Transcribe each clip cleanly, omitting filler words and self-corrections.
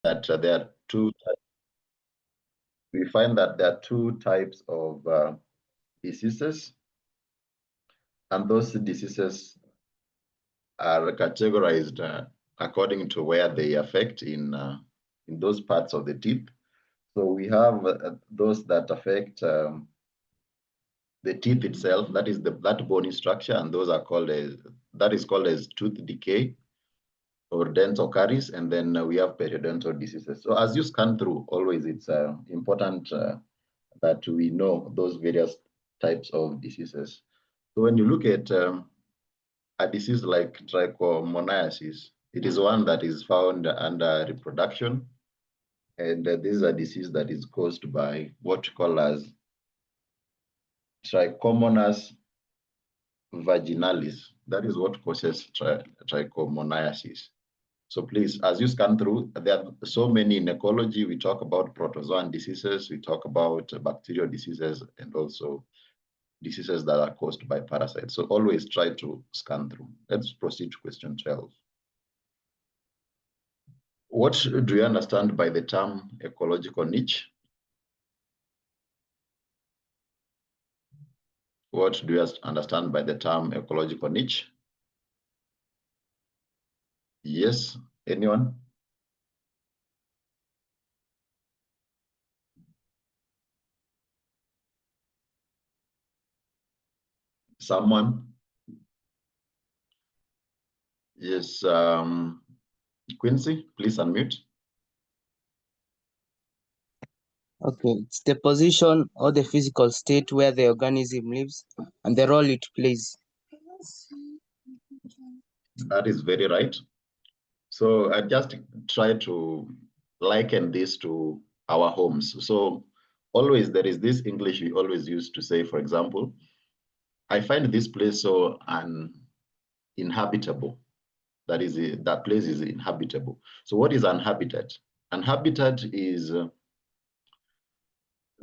that there are two types of diseases, and those diseases are categorized according to where they affect in those parts of the teeth. So we have those that affect the teeth itself, that is that bony structure, and those are called as tooth decay or dental caries, and then we have periodontal diseases. So as you scan through, always it's important that we know those various types of diseases. So when you look at a disease like trichomoniasis, it is one that is found under reproduction, and this is a disease that is caused by what we call as Trichomonas vaginalis. That is what causes trichomoniasis. So please, as you scan through, there are so many in ecology. We talk about protozoan diseases, we talk about bacterial diseases, and also diseases that are caused by parasites. So always try to scan through. Let's proceed to question 12. What do you understand by the term ecological niche? What do you understand by the term ecological niche? Yes, anyone? Someone? Yes, Quincy, please unmute. Okay, it's the position or the physical state where the organism lives and the role it plays. That is very right. So I just try to liken this to our homes. So always there is this English we always used to say, for example, I find this place so uninhabitable. That is, that place is inhabitable. So what is uninhabited? Uninhabited is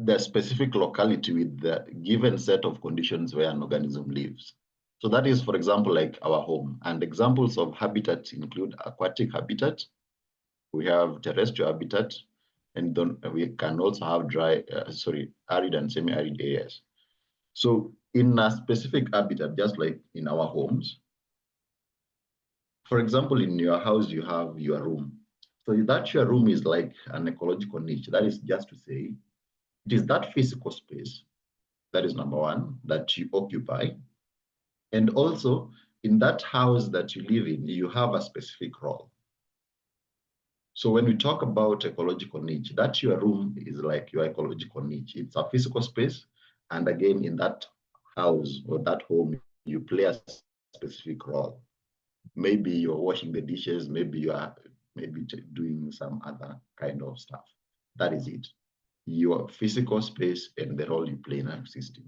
the specific locality with the given set of conditions where an organism lives. So that is, for example, like our home. And examples of habitats include aquatic habitat, we have terrestrial habitat, and then we can also have arid and semi-arid areas. So in a specific habitat, just like in our homes, for example, in your house, you have your room. So that your room is like an ecological niche. That is just to say, it is that physical space, that is number one, that you occupy. And also, in that house that you live in, you have a specific role. So when we talk about ecological niche, that your room is like your ecological niche. It's a physical space. And again, in that house or that home, you play a specific role. Maybe you're washing the dishes, maybe you are doing some other kind of stuff. That is it. Your physical space and the role you play in our system.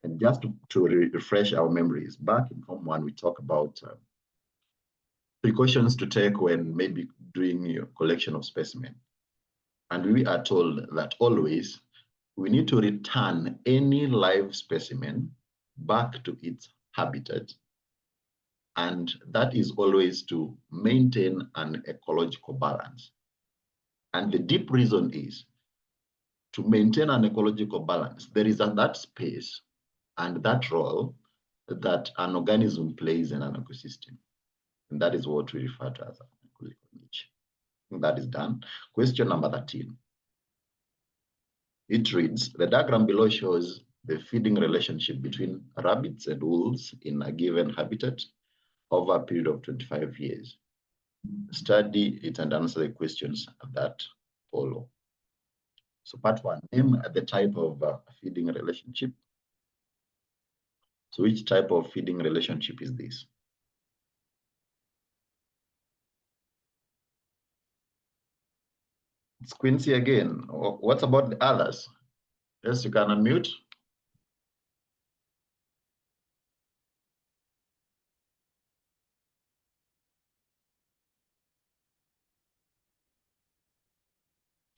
And just to refresh our memories, back in Form 1, we talk about precautions to take when maybe doing your collection of specimen. And we are told that always we need to return any live specimen back to its habitat. And that is always to maintain an ecological balance. And the deep reason is to maintain an ecological balance, there is that space and that role that an organism plays in an ecosystem. And that is what we refer to as an ecological niche. That is done. Question number 13. It reads, the diagram below shows the feeding relationship between rabbits and wolves in a given habitat over a period of 25 years. Study it and answer the questions that follow. So part 1, name the type of feeding relationship. So which type of feeding relationship is this? It's Quincy again. What about the others? Yes, you can unmute.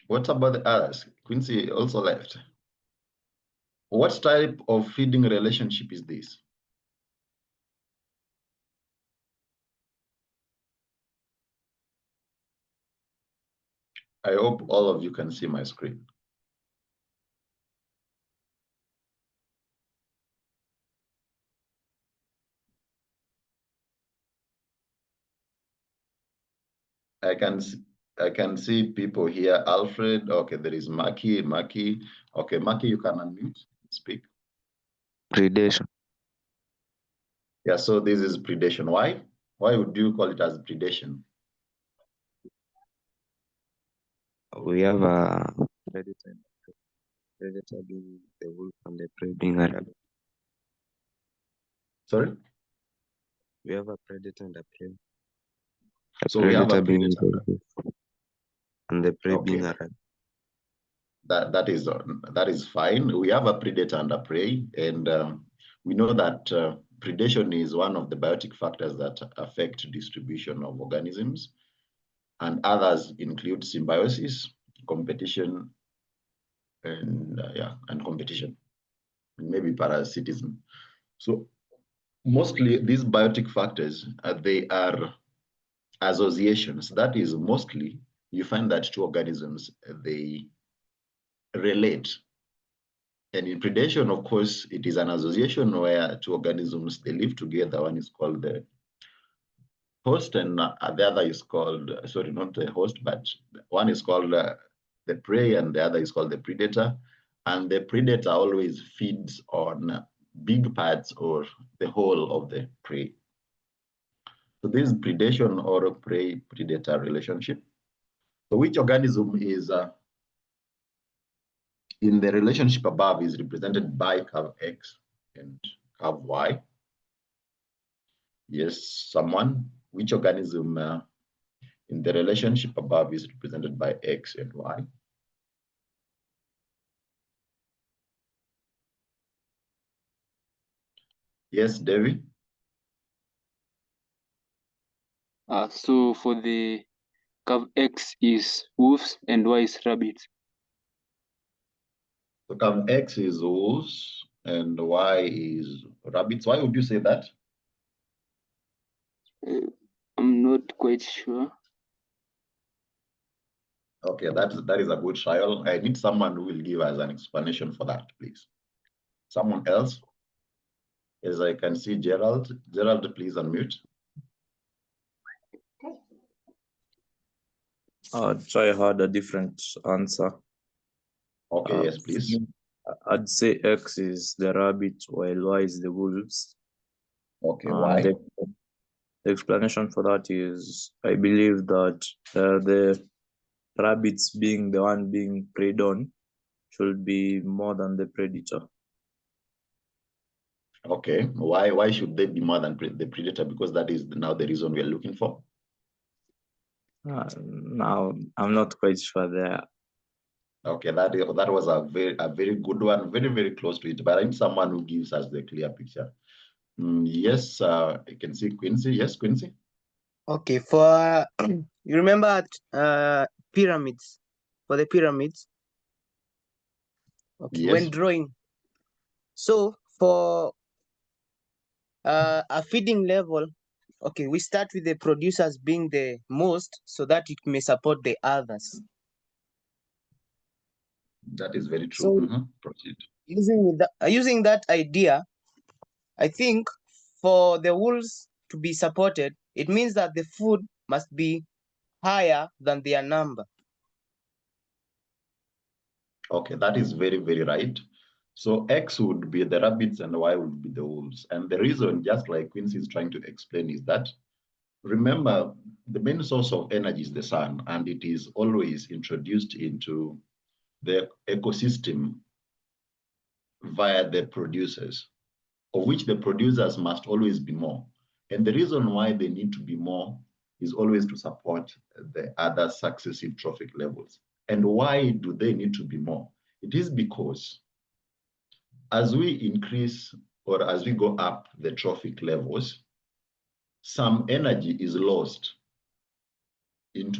What about the others? Quincy also left. What type of feeding relationship is this? I hope all of you can see my screen. I can see people here. Alfred, okay, there is Maki. Okay, Maki, you can unmute, speak. Predation. Yeah, so this is predation. Why? Why would you call it as predation? We have a predator being the wolf and the prey being a rabbit. Sorry? We have a predator and a prey. So we have a predator the wolf and the prey being a rabbit. That is fine. We have a predator and a prey, and we know that predation is one of the biotic factors that affect distribution of organisms, and others include symbiosis, competition, and competition, and maybe parasitism. So mostly these biotic factors, they are associations. That is, mostly you find that two organisms, they relate. And in predation, of course, it is an association where two organisms, they live together. One is called the host, and the other is called, sorry, not the host, but one is called the prey, and the other is called the predator. And the predator always feeds on big parts or the whole of the prey. So this predation or prey-predator relationship. So which organism is in the relationship above is represented by curve X and curve Y. Yes, someone, which organism in the relationship above is represented by X and Y? Yes, Devi? So for the curve X is wolves and Y is rabbits. So curve X is wolves and Y is rabbits. Why would you say that? I'm not quite sure. Okay, that is a good trial. I need someone who will give us an explanation for that, please. Someone else? As I can see Gerald. Gerald, please unmute. I'd try hard a different answer. Okay, yes, please. I'd say X is the rabbit while Y is the wolves. Okay, why? The explanation for that is I believe that the rabbits being the one being preyed on should be more than the predator. Okay, why should they be more than the predator? Because that is now the reason we are looking for. Now I'm not quite sure there. Okay, that was a very good one, very close to it. But I need someone who gives us the clear picture. Yes, I can see Quincy. Yes, Quincy. Okay, for you remember pyramids, for the pyramids. Okay, Yes. when drawing. So for a feeding level, okay, we start with the producers being the most so that it may support the others. That is very true. So Proceed. using that idea, I think for the wolves to be supported, it means that the food must be higher than their number. Okay, that is very right. So X would be the rabbits and Y would be the wolves. And the reason, just like Quincy is trying to explain, is that, remember, the main source of energy is the sun, and it is always introduced into the ecosystem via the producers, of which the producers must always be more. And the reason why they need to be more is always to support the other successive trophic levels. And why do they need to be more? It is because as we increase or as we go up the trophic levels, some energy is lost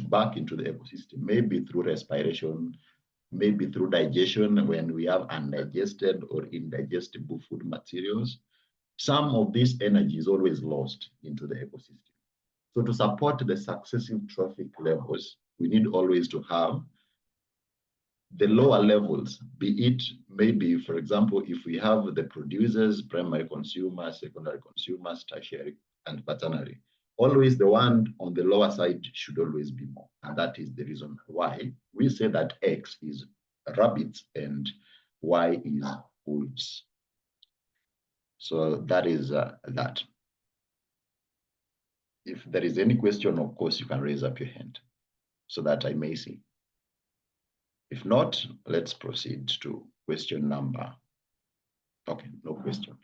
back into the ecosystem, maybe through respiration, maybe through digestion when we have undigested or indigestible food materials. Some of this energy is always lost into the ecosystem. So to support the successive trophic levels, we need always to have the lower levels, be it maybe, for example, if we have the producers, primary consumers, secondary consumers, tertiary, and quaternary, always the one on the lower side should always be more. And that is the reason why we say that X is rabbits and Y is wolves. So that is that. If there is any question, of course, you can raise up your hand so that I may see. If not, let's proceed to question number. Okay, no question.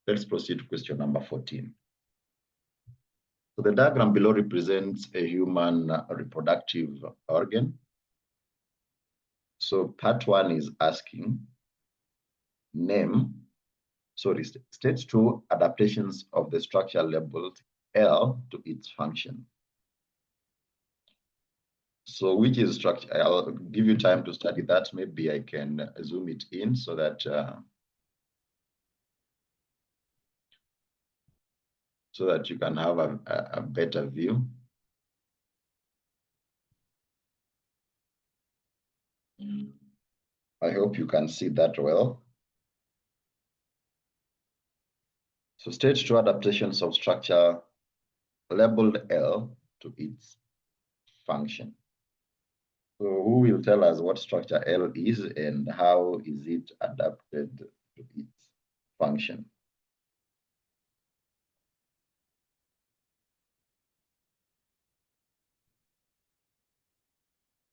Let's proceed to question number 14. So the diagram below represents a human reproductive organ. So part 1 is asking, stage 2 adaptations of the structure labeled L to its function. So which is structure? I'll give you time to study that. Maybe I can zoom it in so that you can have a better view. I hope you can see that well. So stage 2 adaptations of structure labeled L to its function. So who will tell us what structure L is and how is it adapted to its function?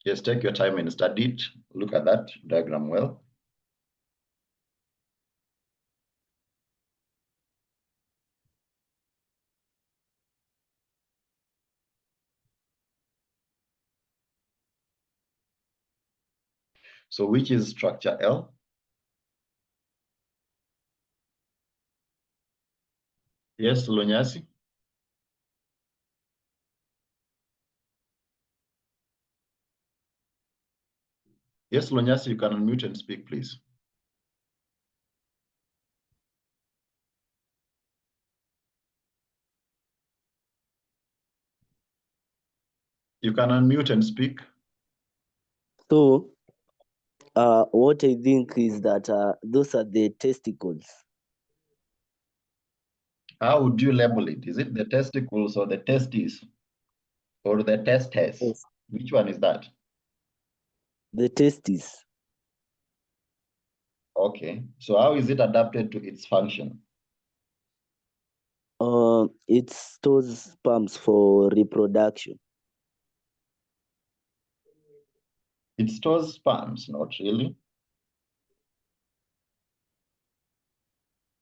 Yes, take your time and study it. Look at that diagram well. So which is structure L? Yes, Lonyasi? Yes, Lonyasi, you can unmute and speak, please. You can unmute and speak. So, what I think is that those are the testicles. How would you label it? Is it the testicles or the testes or the testes? Yes. Which one is that? The testes. Okay, so how is it adapted to its function? It stores sperms for reproduction. It stores sperms, not really.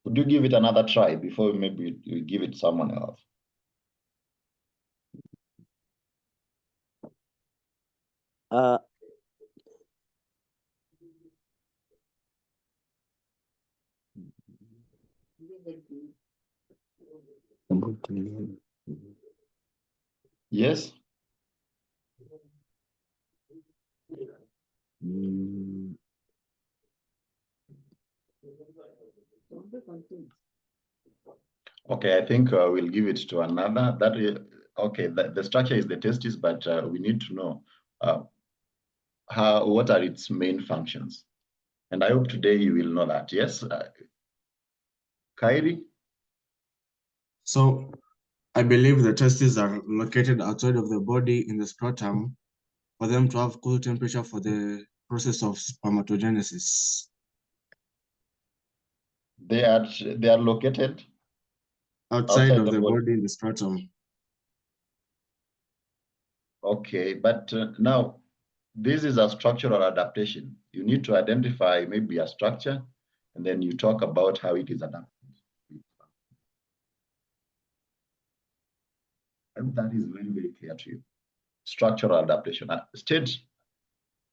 Would you give it another try before maybe you give it to someone else? Yes. Okay, I think we'll give it to another. That is okay. The structure is the testes, but we need to know what are its main functions. And I hope today you will know that. Yes, Kairi? So I believe the testes are located outside of the body in the scrotum for them to have cool temperature for the process of spermatogenesis. They are located Outside of the body in the scrotum. Okay, but now this is a structural adaptation. You need to identify maybe a structure, and then you talk about how it is adapted. And that is very, very clear to you. Structural adaptation. Stage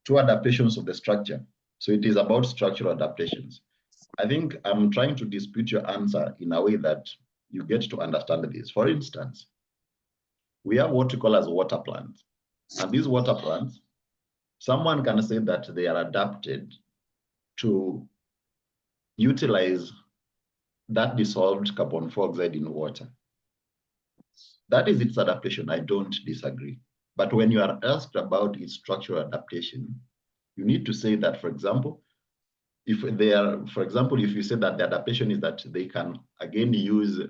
2 adaptations of the structure. So it is about structural adaptations. I think I'm trying to dispute your answer in a way that you get to understand this. For instance, we have what we call as water plants. And these water plants, someone can say that they are adapted to utilize that dissolved carbon dioxide in water. That is its adaptation. I don't disagree. But when you are asked about its structural adaptation, You need to say that, for example, if they are, for example, if you say that the adaptation is that they can again use,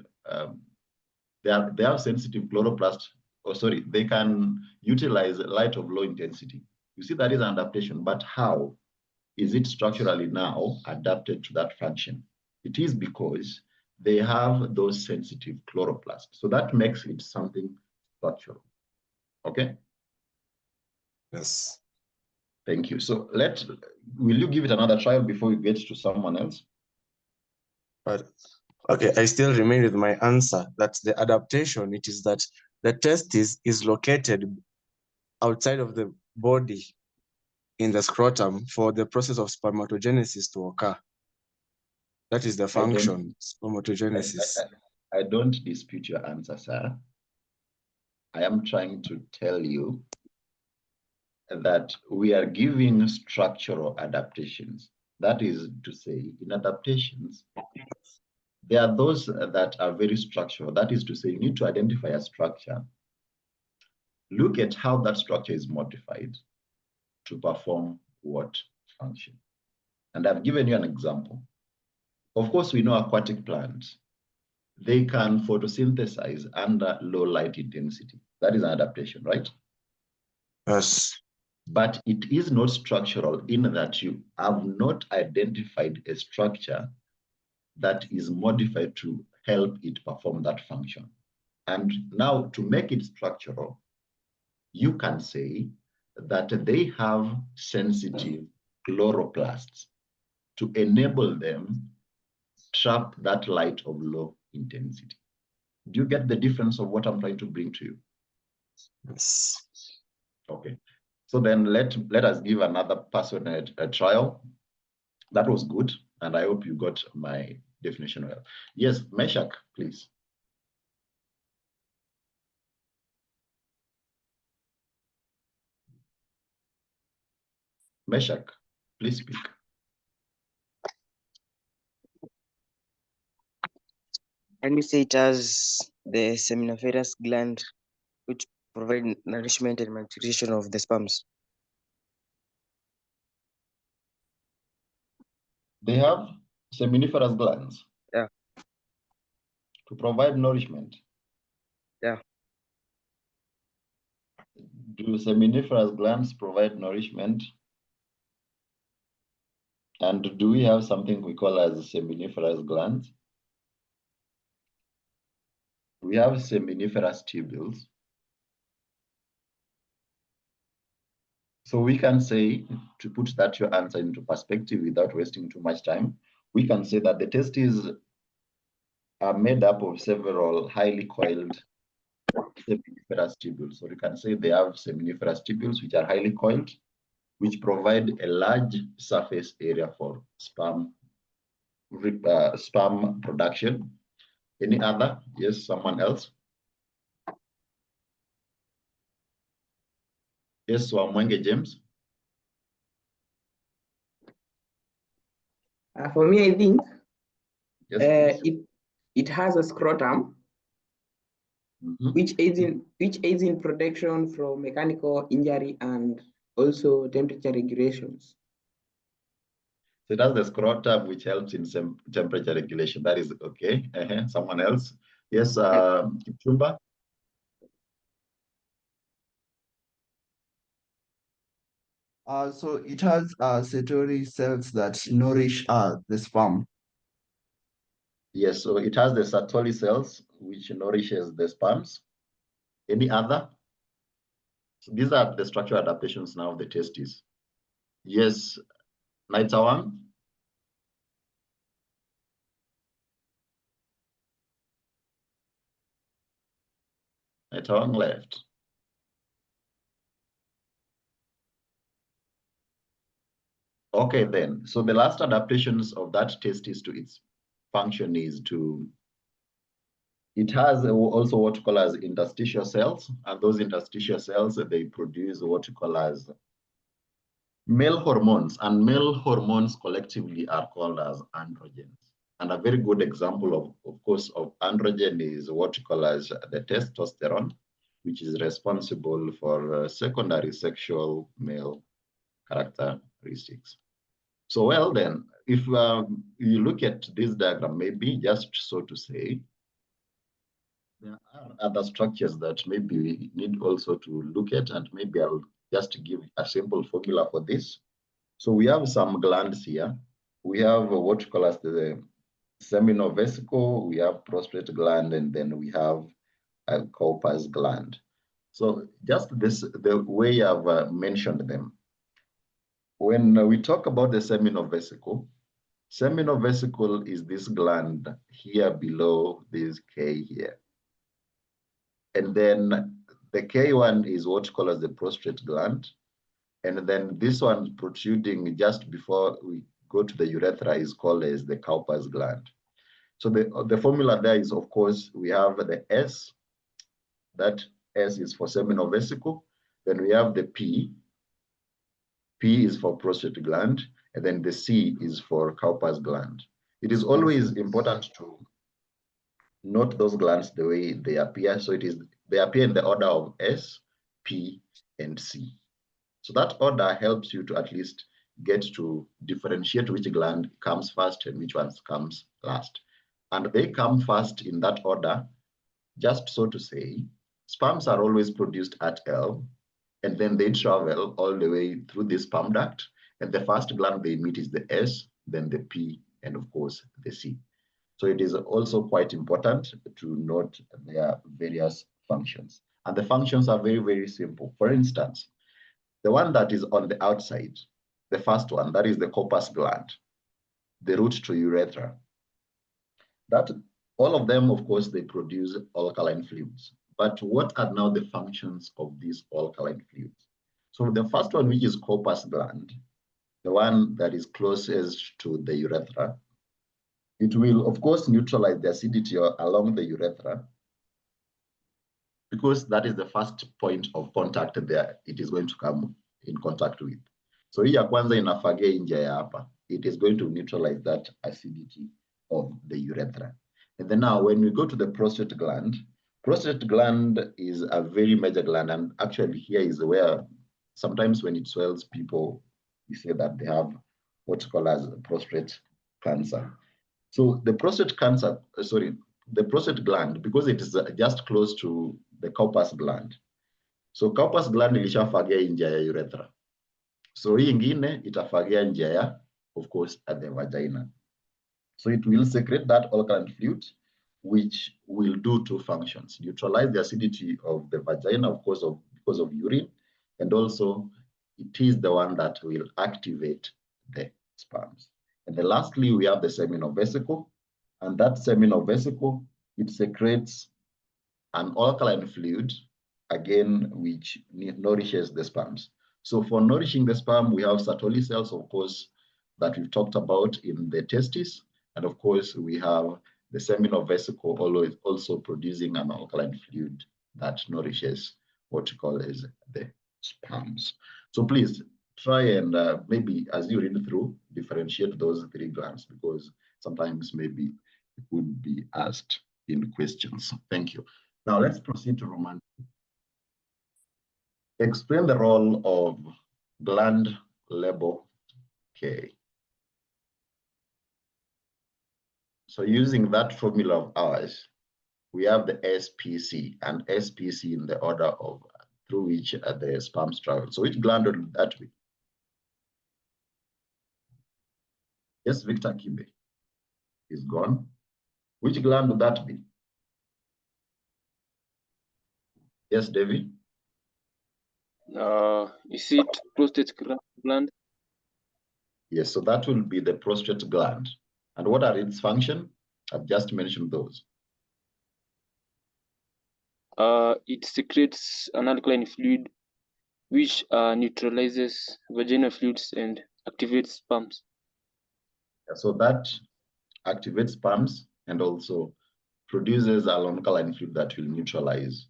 they have sensitive chloroplast, or sorry, they can utilize light of low intensity. You see, that is an adaptation, but how is it structurally now adapted to that function? It is because they have those sensitive chloroplasts. So that makes it something structural. Okay? Yes. Thank you. So will you give it another trial before we get to someone else? But okay, I still remain with my answer that the adaptation, it is that the testis is located outside of the body in the scrotum for the process of spermatogenesis to occur. That is the function, spermatogenesis. I don't dispute your answer, sir. I am trying to tell you that we are giving structural adaptations. That is to say, in adaptations, there are those that are very structural. That is to say, you need to identify a structure, look at how that structure is modified to perform what function. And I've given you an example. Of course, we know aquatic plants, they can photosynthesize under low light intensity. That is an adaptation, right? Yes. But it is not structural in that you have not identified a structure that is modified to help it perform that function. And now to make it structural, you can say that they have sensitive chloroplasts to enable them trap that light of low intensity. Do you get the difference of what I'm trying to bring to you? Yes. Okay. So then let us give another person a trial. That was good, and I hope you got my definition well. Yes, Meshach, please. Meshach, please speak. And we say it has the seminiferous gland, which provide nourishment and maturation of the sperms. They have seminiferous glands. Yeah. To provide nourishment. Yeah. Do seminiferous glands provide nourishment? And do we have something we call as seminiferous glands? We have seminiferous tubules. So we can say, to put that your answer into perspective without wasting too much time, we can say that the testes are made up of several highly coiled seminiferous tubules. So you can say they have seminiferous tubules which are highly coiled, which provide a large surface area for sperm production. Any other? Yes, someone else? Yes, Wamwenge James. For me, I think Yes, it has a scrotum, which aids in protection from mechanical injury and also temperature regulations. So it has the scrotum, which helps in some temperature regulation. That is okay. Someone else? Yes, Kipchumba. So it has Satori cells that nourish the sperm. Yes, so it has the Sertoli cells, which nourishes the sperms. Any other? So these are the structural adaptations now of the testes. Yes, Naitawang. Naitawang left. Okay, then. So the last adaptations of that testis to its function is to, it has also what you call as interstitial cells, and those interstitial cells, they produce what you call as male hormones, and male hormones collectively are called as androgens. And a very good example of course, of androgen is what you call as the testosterone, which is responsible for secondary sexual male character characteristics. So, well, then, if you look at this diagram, maybe just so to say, there are other structures that maybe we need also to look at, and maybe I'll just give a simple formula for this. So we have some glands here. We have what you call as the seminal vesicle, we have prostate gland, and then we have a Cowper's gland. So just this, the way I've mentioned them. When we talk about the seminal vesicle is this gland here below this K here. And then the K one is what you call as the prostate gland. And then this one protruding just before we go to the urethra is called as the Cowper's gland. So the formula there is, of course, we have the S, that S is for seminal vesicle. Then we have the P is for prostate gland, and then the C is for Cowper's gland. It is always important to note those glands the way they appear. So they appear in the order of S, P, and C. So that order helps you to at least get to differentiate which gland comes first and which ones comes last. And they come first in that order, just so to say. Sperms are always produced at L, and then they travel all the way through this sperm duct. And the first gland they meet is the S, then the P, and of course the C. So it is also quite important to note their various functions. And the functions are very, very simple. For instance, the one that is on the outside, the first one, that is the Cowper's gland, the route to urethra. That all of them, of course, they produce alkaline fluids. But what are now the functions of these alkaline fluids? So the first one, which is Cowper's gland, the one that is closest to the urethra, it will, of course, neutralize the acidity along the urethra, because that is the first point of contact there it is going to come in contact with. So hii ya kwanza inafagia nje ya hapa. It is going to neutralize that acidity of the urethra. And then now when we go to the prostate gland is a very major gland, and actually here is where sometimes when it swells, people, we say that they have what's called as prostate cancer. So the prostate gland, because it is just close to the Cowper's gland. So Cowper's gland ilishafagia nje ya urethra. So hii ingine itafagia nje ya, of course, at the vagina. So it will secrete that alkaline fluid, which will do two functions: neutralize the acidity of the vagina, of course, because of urine, and also it is the one that will activate the sperms. And then lastly, we have the seminal vesicle, and that seminal vesicle, it secretes an alkaline fluid, again, which nourishes the sperms. So for nourishing the sperm, we have Sertoli cells, of course, that we've talked about in the testis. And of course, we have the seminal vesicle always also producing an alkaline fluid that nourishes what you call as the sperms. So please try and maybe as you read through, differentiate those three glands, because sometimes maybe it would be asked in questions. Thank you. Now let's proceed to Roman. Explain the role of gland label K. So using that formula of ours, we have the SPC, and SPC in the order of through which the sperms travel. So which gland would that be? Yes, Victor Kibe is gone. Which gland would that be? Yes, David? Is it prostate gland? Yes, so that will be the prostate gland. And what are its functions? I've just mentioned those. It secretes an alkaline fluid which neutralizes vaginal fluids and activates sperms. So that activates sperms and also produces an alkaline fluid that will neutralize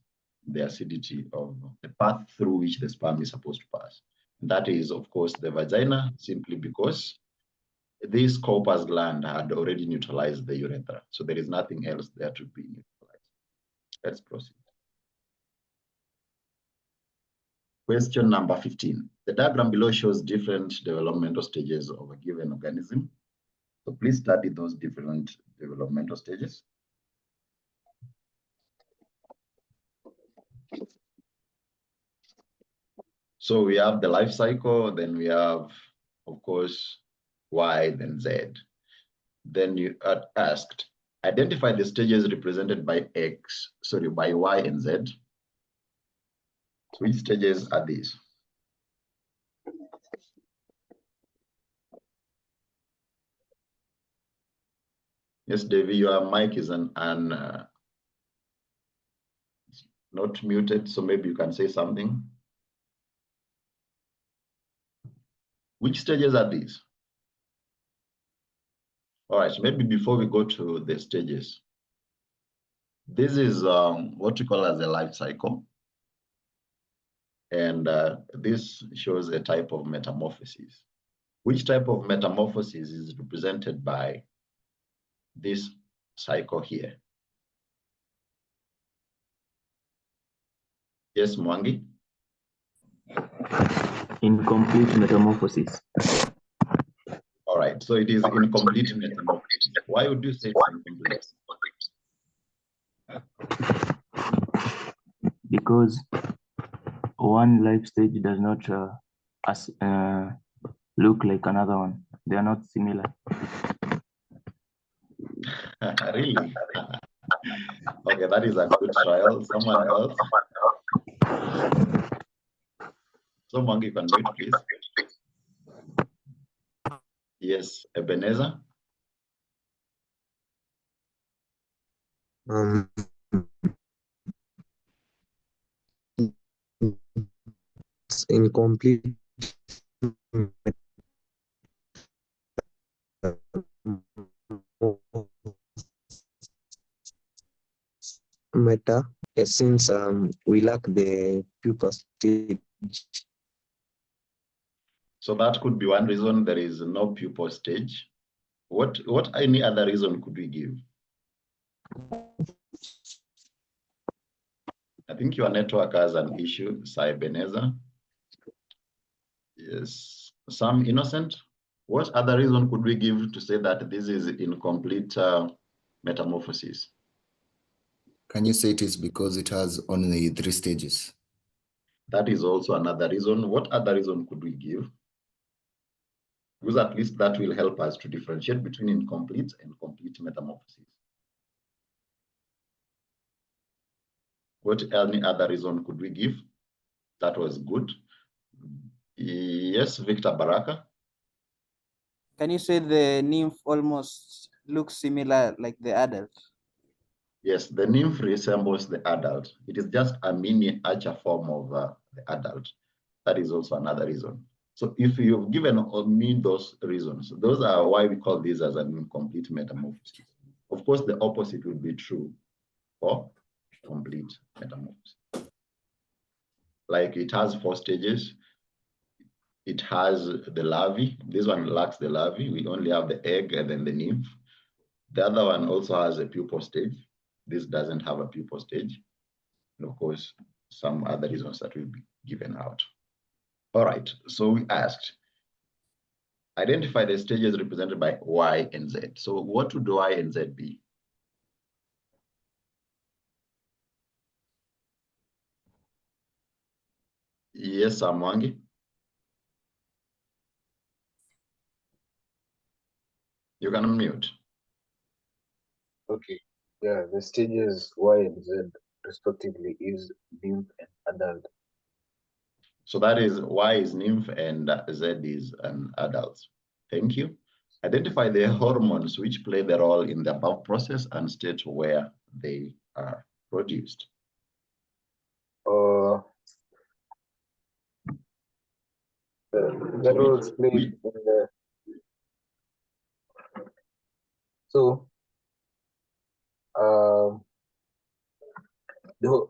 the acidity of the path through which the sperm is supposed to pass. And that is, of course, the vagina, simply because this Cowper's gland had already neutralized the urethra. So there is nothing else there to be neutralized. Let's proceed. Question number 15. The diagram below shows different developmental stages of a given organism. So please study those different developmental stages. So we have the life cycle, then we have, of course, Y, then Z. Then you are asked, identify the stages represented by by Y and Z. So which stages are these? Yes, Davy, your mic is not muted, so maybe you can say something. Which stages are these? All right, so maybe before we go to the stages, this is what we call as a life cycle. And this shows a type of metamorphosis. Which type of metamorphosis is represented by this cycle here? Yes, Mwangi? Incomplete metamorphosis. All right, so it is incomplete metamorphosis. Why would you say it's incomplete? Because one life stage does not look like another one. They are not similar. Really? Okay, that is a good trial. Someone else? Someone you can mute, please. Yes, Ebenezer. It's incomplete meta since we lack the pupa stage. So that could be one reason there is no pupal stage. What any other reason could we give? I think your network has an issue, Ebenezer. Yes, Sam Innocent. What other reason could we give to say that this is incomplete metamorphosis? Can you say it is because it has only 3 stages? That is also another reason. What other reason could we give? Because at least that will help us to differentiate between incomplete and complete metamorphosis. What any other reason could we give? That was good. Yes, Victor Baraka. Can you say the nymph almost looks similar like the adult? Yes, the nymph resembles the adult. It is just a miniature form of the adult. That is also another reason. So if you've given me those reasons, those are why we call this as an incomplete metamorphosis. Of course, the opposite will be true for complete metamorphosis. Like it has 4 stages. It has the larvae. This one lacks the larvae. We only have the egg and then the nymph. The other one also has a pupal stage. This doesn't have a pupal stage. And of course, some other reasons that will be given out. All right, so we asked, identify the stages represented by Y and Z. So what would Y and Z be? Yes, Amwangi. You can unmute. Okay, yeah, the stages Y and Z respectively is nymph and adult. So that is Y is nymph and Z is an adult. Thank you. Identify the hormones which play the role in the above process and state where they are produced. The roles played in the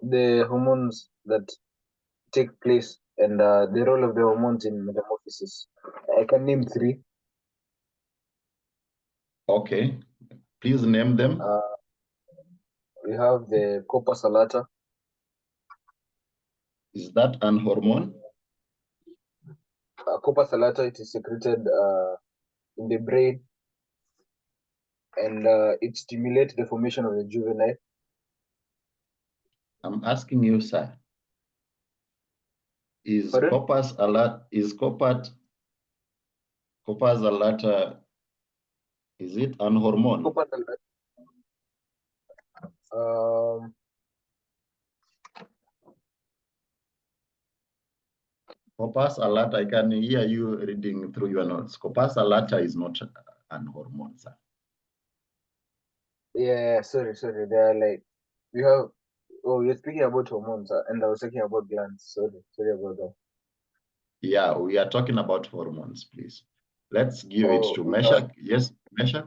the hormones that take place and the role of the hormones in metamorphosis. I can name 3. Okay, please name them. We have the corpus allata. Is that an hormone? corpus allata, it is secreted in the brain, and it stimulates the formation of the juvenile. I'm asking you, sir. Is Pardon? corpus allata, is it an hormone? Corpus allata. Corpus allata, I can hear you reading through your notes. Corpus allata is not an hormone, sir. Yeah, sorry. They are like, we have, oh, you're speaking about hormones, and I was talking about glands. Sorry about that. Yeah, we are talking about hormones, please. Let's give it to Oh, Meshach. Yes, Meshach.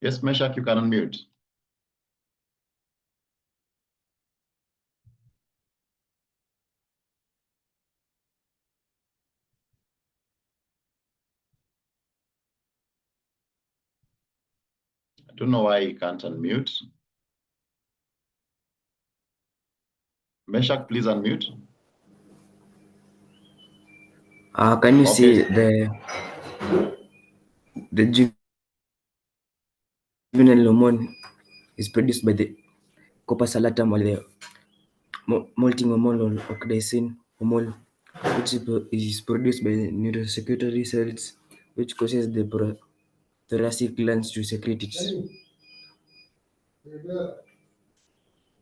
Yes, Meshach, you can unmute. I don't know why you can't unmute. Meshach, please unmute. Can you see Okay. the juvenile hormone is produced by the corpus allatum or the molting hormone or oxytocin hormone, which is produced by the neurosecretory cells, which causes the thoracic glands to secrete it.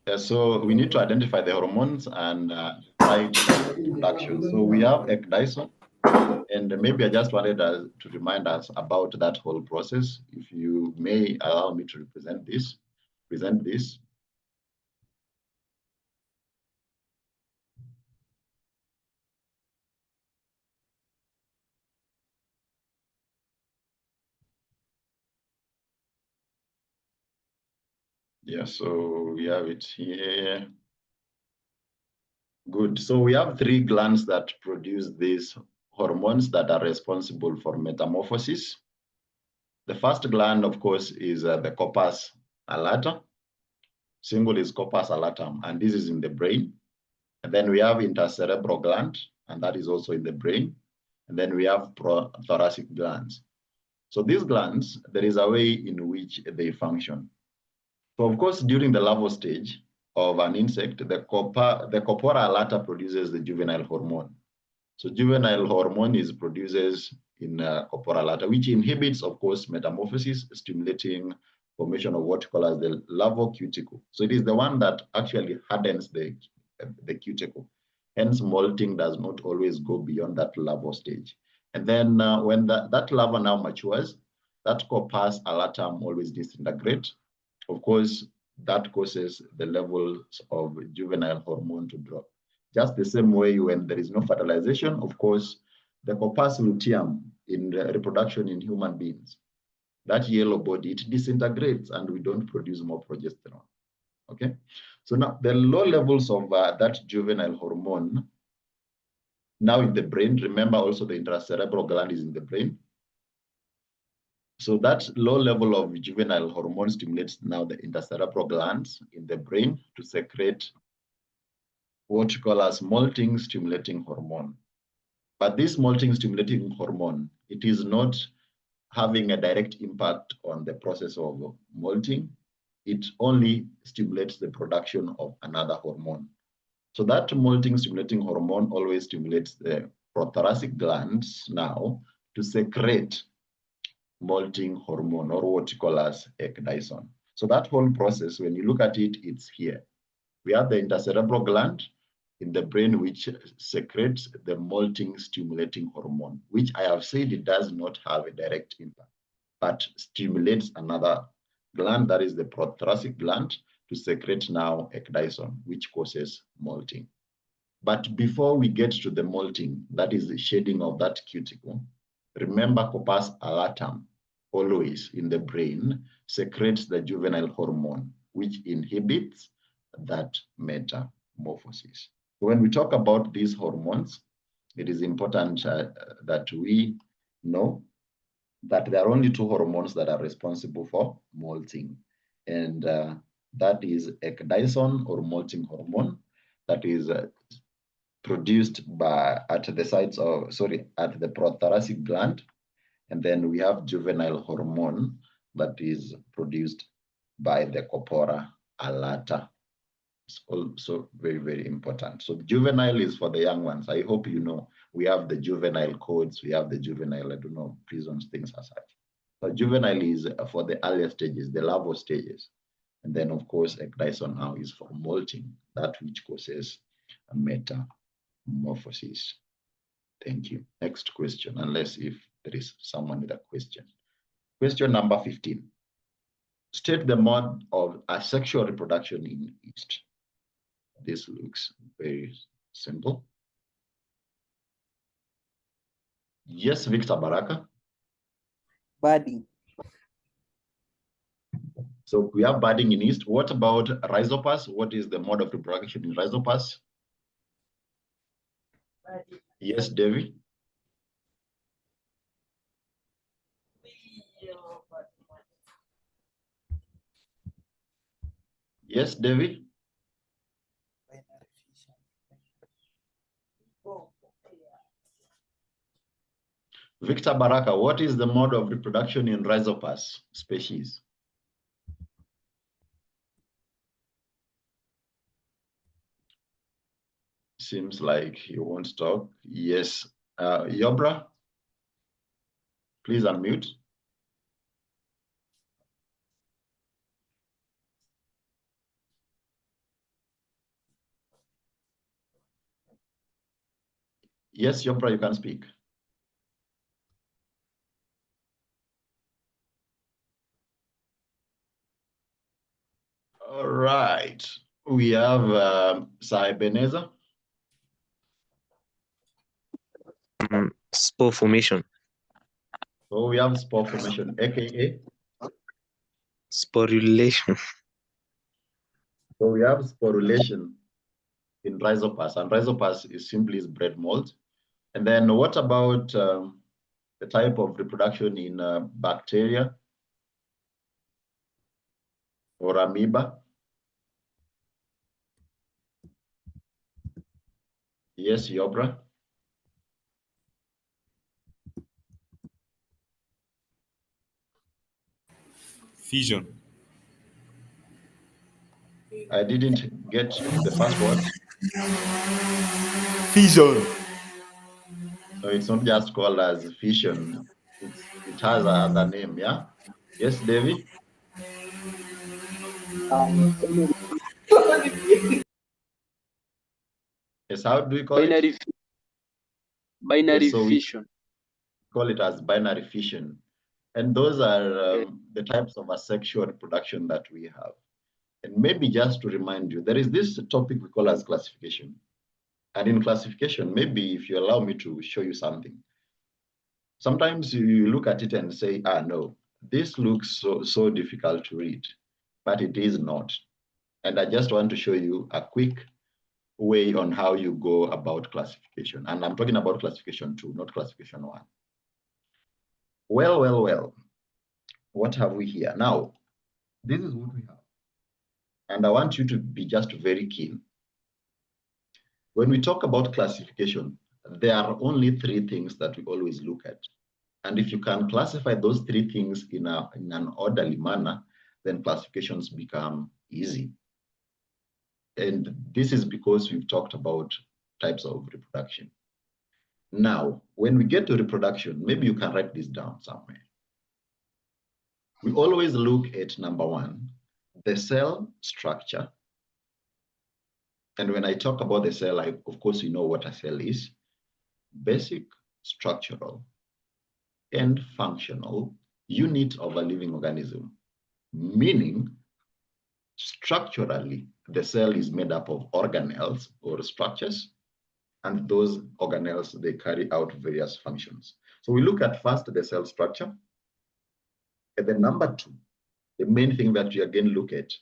Yeah, so we need to identify the hormones and try to direct production. So we have ecdison, and maybe I just wanted to remind us about that whole process. If you may allow me to present this. Yeah, so we have it here. Good. So we have three glands that produce these hormones that are responsible for metamorphosis. The first gland, of course, is the corpus allata. Single is corpus allatum, and this is in the brain. And then we have intercerebral gland, and that is also in the brain. And then we have thoracic glands. So these glands, there is a way in which they function. So of course, during the larval stage of an insect, the corpora allata produces the juvenile hormone. So juvenile hormone is produces in corpora allata, which inhibits, of course, metamorphosis, stimulating formation of what we call as the larval cuticle. So it is the one that actually hardens the cuticle. Hence, molting does not always go beyond that larval stage. And then when that larva now matures, that corpus allatum always disintegrates. Of course, that causes the levels of juvenile hormone to drop. Just the same way when there is no fertilization, of course, the corpus luteum in reproduction in human beings, that yellow body, it disintegrates and we don't produce more progesterone. Okay, so now the low levels of that juvenile hormone now in the brain, remember also the intracerebral gland is in the brain. So that low level of juvenile hormone stimulates now the intercerebral glands in the brain to secrete what you call as molting stimulating hormone. But this molting stimulating hormone, it is not having a direct impact on the process of molting. It only stimulates the production of another hormone. So that molting stimulating hormone always stimulates the prothoracic glands now to secrete molting hormone, or what you call as ecdison. So that whole process, when you look at it, it's here. We have the intercerebral gland in the brain which secretes the molting stimulating hormone, which I have said it does not have a direct impact, but stimulates another gland, that is the prothoracic gland, to secrete now ecdison, which causes molting. But before we get to the molting, that is the shading of that cuticle, remember corpus allatum always in the brain secretes the juvenile hormone, which inhibits that metamorphosis. When we talk about these hormones, it is important that we know that there are only two hormones that are responsible for molting. and that is ecdysone or molting hormone that is produced at the prothoracic gland. And then we have juvenile hormone that is produced by the corpora allata. It's also very, very important. So juvenile is for the young ones. I hope you know we have the juvenile codes, we have the juvenile, I don't know, prisons, things as such. So juvenile is for the earlier stages, the larval stages. And then of course, ecdysone now is for molting, that which causes a metamorphosis. Thank you. Next question, unless if there is someone with a question. Question number 15. State the mode of asexual reproduction in yeast. This looks very simple. Yes, Victor Baraka. Budding. So we have budding in yeast. What about rhizopus? What is the mode of reproduction in rhizopus? Yes, Devi. Yes, Devi. Victor Baraka, what is the mode of reproduction in rhizopus species? Seems like you won't talk. Yes, Yobra, please unmute. Yes, Yobra, you can speak. All right, we have Sir Ebenezer. Spore formation. So we have spore formation, aka Sporulation. So we have sporulation in rhizopus, and rhizopus is simply bread mold. And then what about the type of reproduction in bacteria or amoeba? Yes, Yobra. Fission. I didn't get the first word. Fission. So it's not just called as fission. It has another name, yeah? Yes, David? Yes, how do we call it? Binary Yes, so fission. We call it as binary fission. And those are the types of asexual reproduction that we have. And maybe just to remind you, there is this topic we call as classification. And in classification, maybe if you allow me to show you something, sometimes you look at it and say, no, this looks so difficult to read, but it is not. And I just want to show you a quick way on how you go about classification. And I'm talking about classification 2, not classification 1. Well. What have we here? Now, this is what we have. And I want you to be just very keen. When we talk about classification, there are only 3 things that we always look at. And if you can classify those 3 things in an orderly manner, then classifications become easy. And this is because we've talked about types of reproduction. Now, when we get to reproduction, maybe you can write this down somewhere. We always look at number 1, the cell structure. And when I talk about the cell, of course, you know what a cell is. Basic, structural, and functional unit of a living organism, meaning structurally, the cell is made up of organelles or structures, and those organelles, they carry out various functions. So we look at first the cell structure, and then number 2, the main thing that we again look at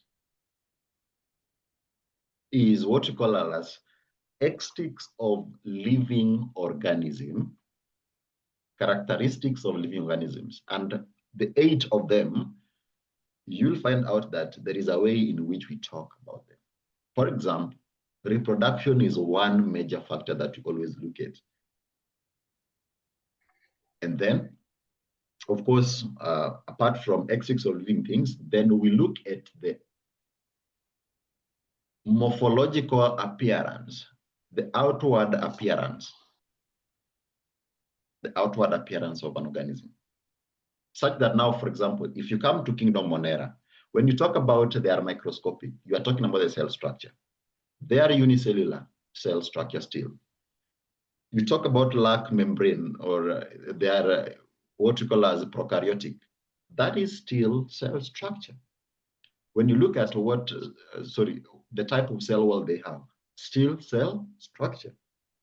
is what we call as characteristics of living organism, characteristics of living organisms. And the 8 of them, you'll find out that there is a way in which we talk about them. For example, reproduction is one major factor that we always look at. And then, of course, apart from extincts of living things, then we look at the morphological appearance, the outward appearance of an organism. Such that now, for example, if you come to Kingdom Monera, when you talk about their microscopic, you are talking about the cell structure. They are unicellular cell structure still. You talk about lac membrane, or they are what you call as prokaryotic. That is still cell structure. When you look at the type of cell wall they have, still cell structure.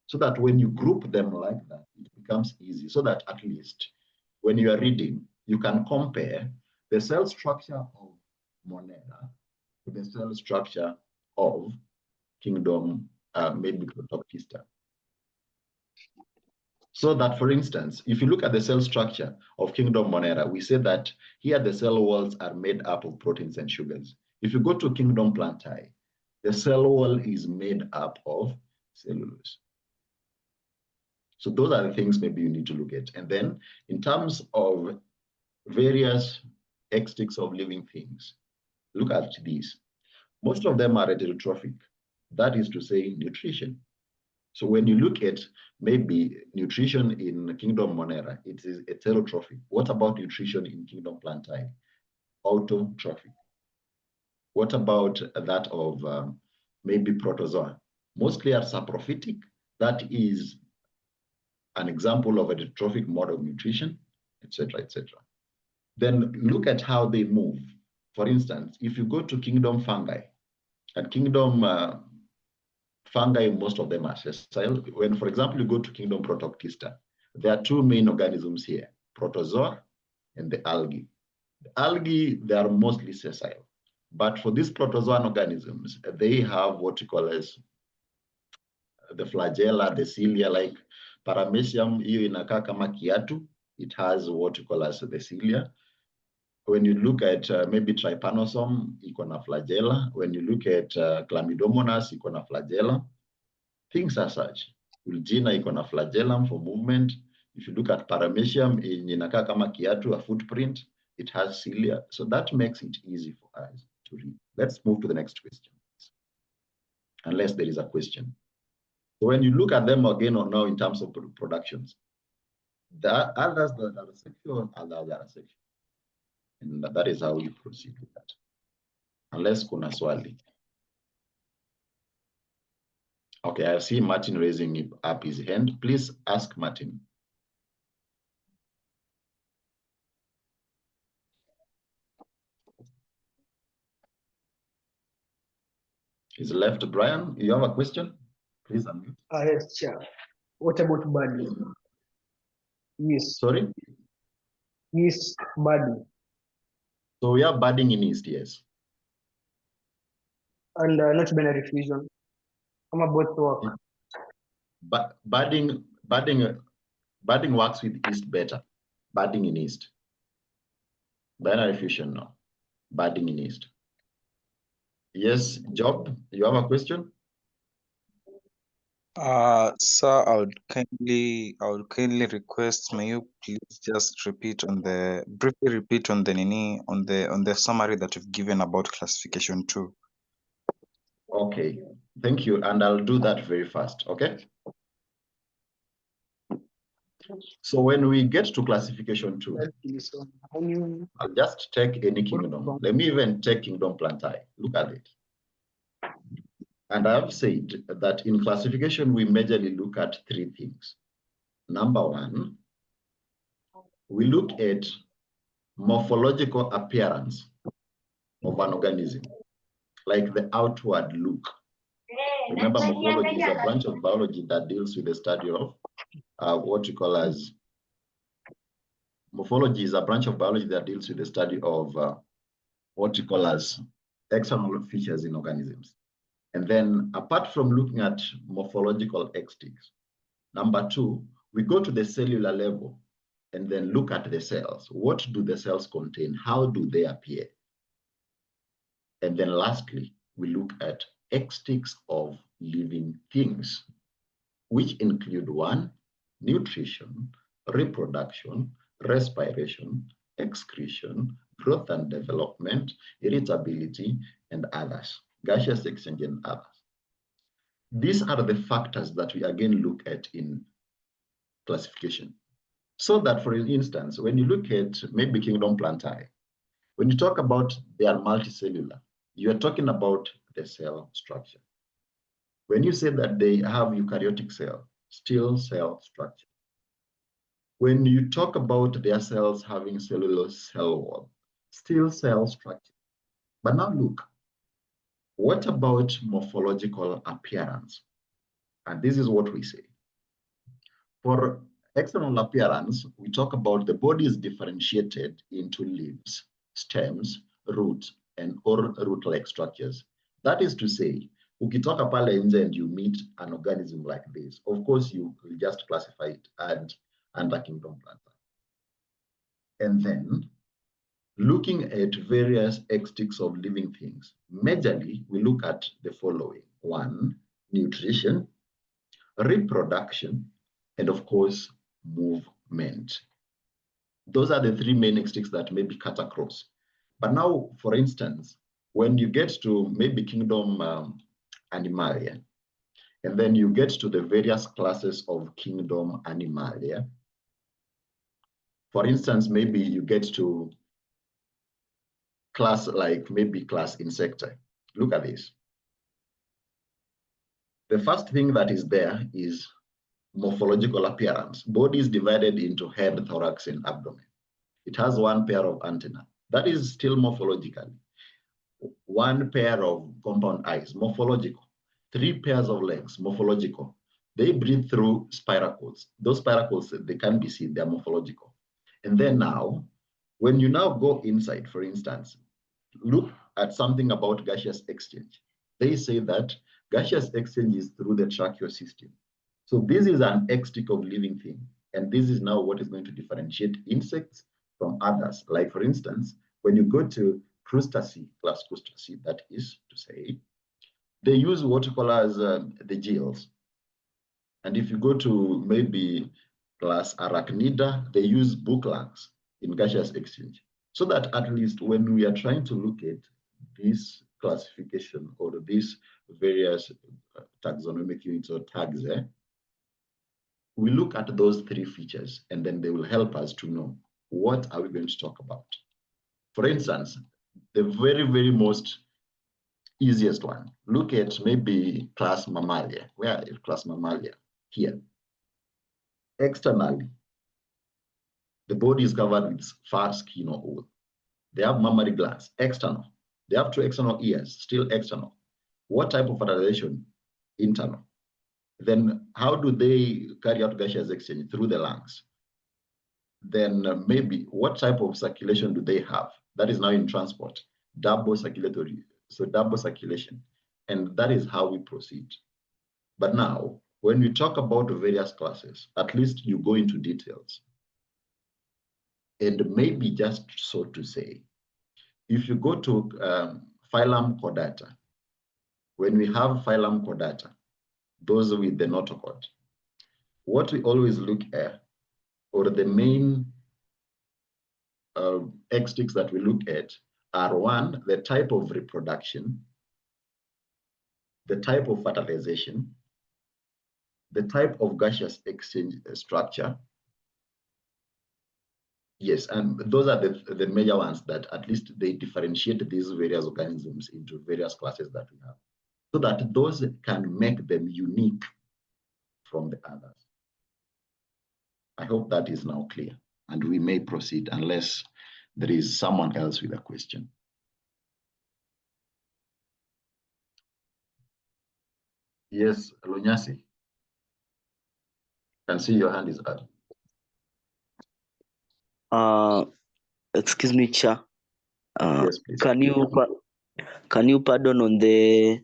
So that when you group them like that, it becomes easy. So that at least when you are reading, you can compare the cell structure of Monera with the cell structure of Kingdom, maybe Protoctista. So that, for instance, if you look at the cell structure of Kingdom Monera, we say that here the cell walls are made up of proteins and sugars. If you go to Kingdom Plantae, the cell wall is made up of cellulose. So those are the things maybe you need to look at. And then in terms of various extincts of living things, look at these. Most of them are heterotrophic. That is to say, nutrition. So when you look at maybe nutrition in Kingdom Monera, it is heterotrophic. What about nutrition in Kingdom Plantae? Autotrophic. What about that of maybe protozoa? Mostly are saprophytic. That is an example of a heterotrophic mode of nutrition, etc., etc. Then look at how they move. For instance, if you go to Kingdom Fungi, at Kingdom Fungi, most of them are sessile. When, for example, you go to Kingdom Protoctista, there are two main organisms here, protozoa and the algae. The algae, they are mostly sessile. But for these protozoan organisms, they have what you call as the flagella, the cilia, like Paramecium, hiyo inakaa kama kiatu. It has what you call as the cilia. When you look at maybe Trypanosome, iko na flagella. When you look at Chlamydomonas, iko na flagella. Things as such. Ulgina iko na flagellum for movement. If you look at Paramecium, inakaa kama kiatu, a footprint, it has cilia. So that makes it easy for us to read. Let's move to the next question, unless there is a question. So when you look at them again or now in terms of productions, the others that are sexual, others are sexual. And that is how we proceed with that. Unless kuna swali. Okay, I see Martin raising up his hand. Please ask Martin. He's left. Brian, you have a question? Please unmute. Yes, Chair. What about body? Yes. Sorry? Yes, body. So we are budding in yeast, yes. And not binary fusion. I'm about to work. But budding works with yeast better. Budding in yeast. Binary fusion, no. Budding in yeast. Yes, Job, you have a question? Sir, I would kindly request, may you please just briefly repeat on the summary that you've given about classification 2. Okay, thank you. And I'll do that very fast, okay? So when we get to classification 2, I'll just take any kingdom. Let me even take Kingdom Plantae. Look at it. And I have said that in classification, we majorly look at 3 things. Number 1, we look at morphological appearance of an organism, like the outward look. Remember, morphology is a branch of biology that deals with the study of what you call as morphology is a branch of biology that deals with the study of what you call as external features in organisms. And then apart from looking at morphological extincts, number 2, we go to the cellular level and then look at the cells. What do the cells contain? How do they appear? And then lastly, we look at extincts of living things, which include 1, nutrition, reproduction, respiration, excretion, growth and development, irritability, and others, gaseous exchange and others. These are the factors that we again look at in classification. So that, for instance, when you look at maybe Kingdom Plantae, when you talk about they are multicellular, you are talking about the cell structure. When you say that they have eukaryotic cell, still cell structure. When you talk about their cells having cellulose cell wall, still cell structure. But now look, what about morphological appearance? And this is what we say. For external appearance, we talk about the body is differentiated into leaves, stems, roots, and or root-like structures. That is to say, ukitoka pale nje and you meet an organism like this, of course you will just classify it under Kingdom Plantae. And then, looking at various extincts of living things, majorly we look at the following: 1, nutrition, reproduction, and of course, movement. Those are the 3 main extincts that may be cut across. But now, for instance, when you get to maybe Kingdom Animalia, and then you get to the various classes of Kingdom Animalia, for instance, maybe you get to class like maybe class Insecta. Look at this. The first thing that is there is morphological appearance. Body is divided into head, thorax, and abdomen. It has 1 pair of antennae. That is still morphological. 1 pair of compound eyes, morphological. 3 pairs of legs, morphological. They breathe through spiracles. Those spiracles, they can be seen, they're morphological. And then now, when you now go inside, for instance, look at something about gaseous exchange. They say that gaseous exchange is through the tracheal system. So this is an extinct of living thing. And this is now what is going to differentiate insects from others. Like for instance, when you go to Crustacea, class Crustacea, that is to say, they use what you call as the gills. And if you go to maybe class Arachnida, they use book lungs in gaseous exchange. So that at least when we are trying to look at this classification or these various taxonomic units or tags, we look at those 3 features and then they will help us to know what are we going to talk about. For instance, the very, very most easiest one, look at maybe class Mammalia. Where is class Mammalia? Here. Externally, the body is covered with fat, skin, or wool. They have mammary glands, external. They have 2 external ears, still external. What type of fertilization? Internal. Then how do they carry out gaseous exchange? Through the lungs. Then maybe what type of circulation do they have? That is now in transport. Double circulatory, so double circulation. And that is how we proceed. But now, when we talk about various classes, at least you go into details. And maybe just so to say, if you go to phylum Chordata, when we have phylum Chordata, those with the notochord, what we always look at, or the main extincts that we look at, are 1, the type of reproduction, the type of fertilization, the type of gaseous exchange structure. Yes, and those are the major ones that at least they differentiate these various organisms into various classes that we have, so that those can make them unique from the others. I hope that is now clear, and we may proceed unless there is someone else with a question. Yes, Lunyasi. Can see your hand is up. Excuse me, Chair. Yes, please. Can you pardon on the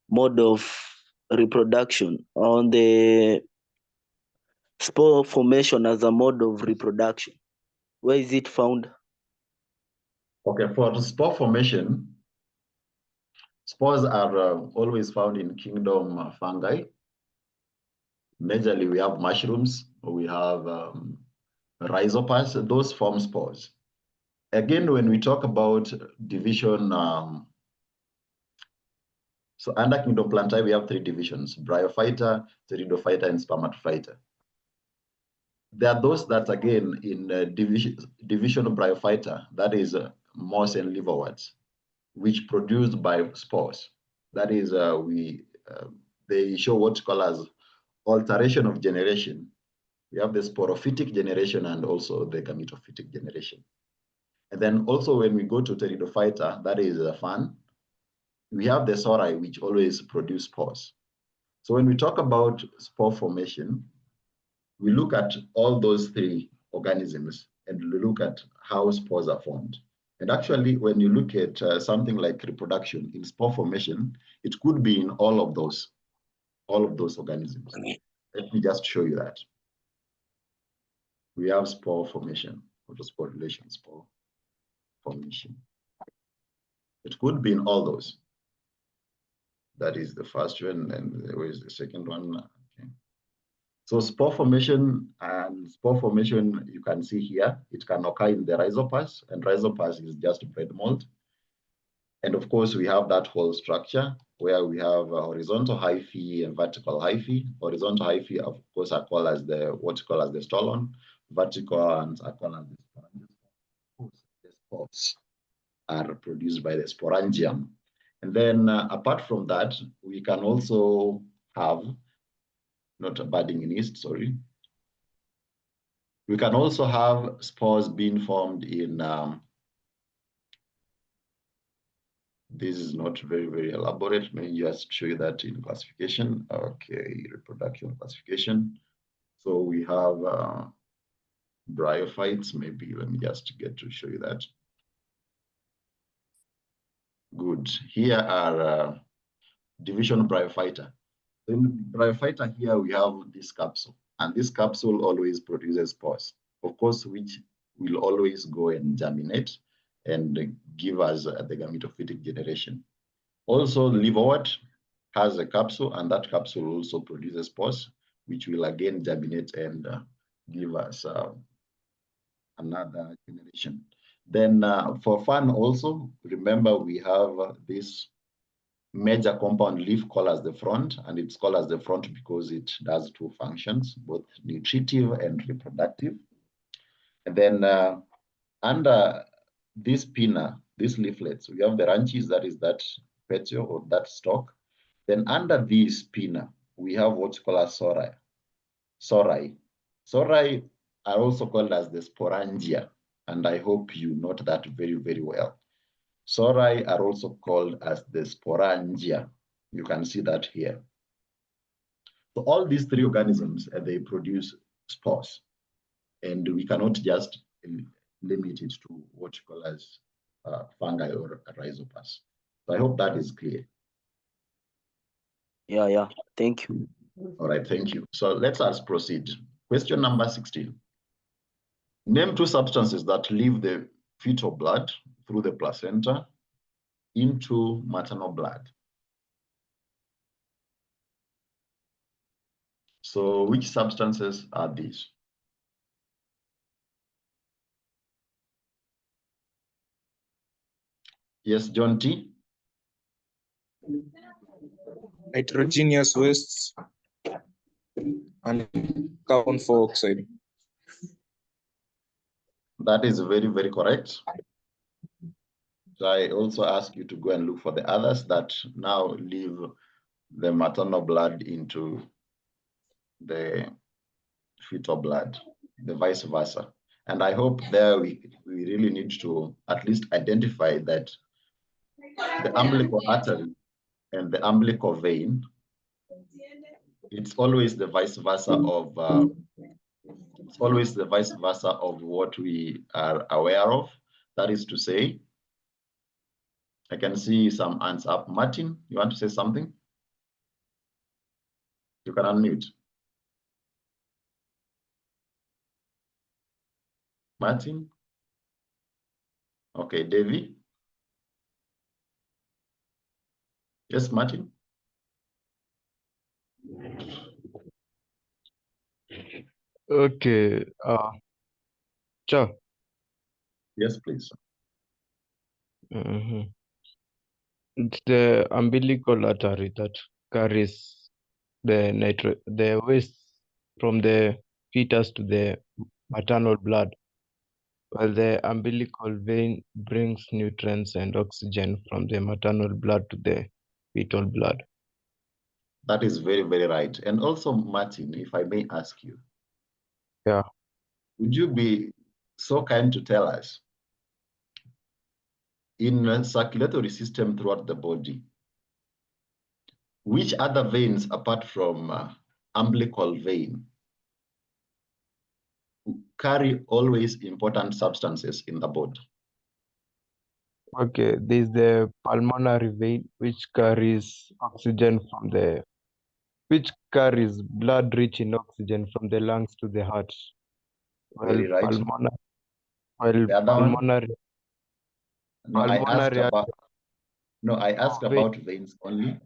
mode of reproduction, on the spore formation as a mode of reproduction? Where is it found? Okay, for the spore formation, Spores are always found in kingdom fungi. Majorly, we have mushrooms, we have rhizopas, those form spores. Again, when we talk about division, so under kingdom plantae, we have 3 divisions: bryophyta, pteridophyta, and spermatophyta. There are those that, again, in division of bryophyta, that is moss and liverworts, which produced by spores. That is, they show what's called as alteration of generation. We have the sporophytic generation and also the gametophytic generation. And then also when we go to pteridophyta, that is a fan, we have the sori, which always produce spores. So when we talk about spore formation, we look at all those 3 organisms and we look at how spores are formed. And actually, when you look at something like reproduction in spore formation, it could be in all of those organisms. Let me just show you that. We have spore formation, photosporulation, spore formation. It could be in all those. That is the first one, and where is the second one? Okay. So spore formation, you can see here, it can occur in the rhizopas, and rhizopas is just bread mold. And of course, we have that whole structure where we have horizontal hyphae and vertical hyphae. Horizontal hyphae, of course, are called as what's called as the stolon. Vertical ones are called as the sporangium. The spores are produced by the sporangium. And then apart from that, we can also have, not a budding yeast, sorry. We can also have spores being formed in, this is not very, very elaborate. Let me just show you that in classification. Okay, reproduction classification. So we have bryophytes, maybe let me just get to show you that. Good. Here are division of bryophyta. In bryophyta here we have this capsule, and this capsule always produces spores, of course, which will always go and germinate and give us the gametophytic generation. Also, liverwort has a capsule, and that capsule also produces spores, which will again germinate and give us another generation. Then for fun also, remember we have this major compound leaf called as the front, and it's called as the front because it does 2 functions, both nutritive and reproductive. And then under this pinna, these leaflets, we have the branches, that is that petiole or that stalk. Then under this pinna, we have what's called as sori. Sori are also called as the sporangia, and I hope you note that very, very well. Sori are also called as the sporangia. You can see that here. So all these 3 organisms, they produce spores, and we cannot just limit it to what you call as fungi or rhizopas. So I hope that is clear. Yeah, thank you. All right, thank you. So let us proceed. Question number 16. Name 2 substances that leave the fetal blood through the placenta into maternal blood. So which substances are these? Yes, John T. Nitrogenous wastes and carbon dioxide. That is very, very correct. So I also ask you to go and look for the others that now leave the maternal blood into the fetal blood, the vice versa. And I hope there we really need to at least identify that the umbilical artery and the umbilical vein, it's always the vice versa of what we are aware of. That is to say, I can see some hands up. Martin, you want to say something? You can unmute. Martin? Okay, Davy? Yes, Martin? Okay, Cha. Yes, please. Mhm. It's the umbilical artery that carries the waste from the fetus to the maternal blood, while the umbilical vein brings nutrients and oxygen from the maternal blood to the fetal blood. That is very, very right. And also, Martin, if I may ask you. Yeah. Would you be so kind to tell us, in a circulatory system throughout the body, which other veins apart from umbilical vein carry always important substances in the body? Okay, there's the pulmonary vein which carries blood rich in oxygen from the lungs to the heart. Very right. The other Pulmonary one? No, I asked pulmonary about. No, I asked vein. about veins only.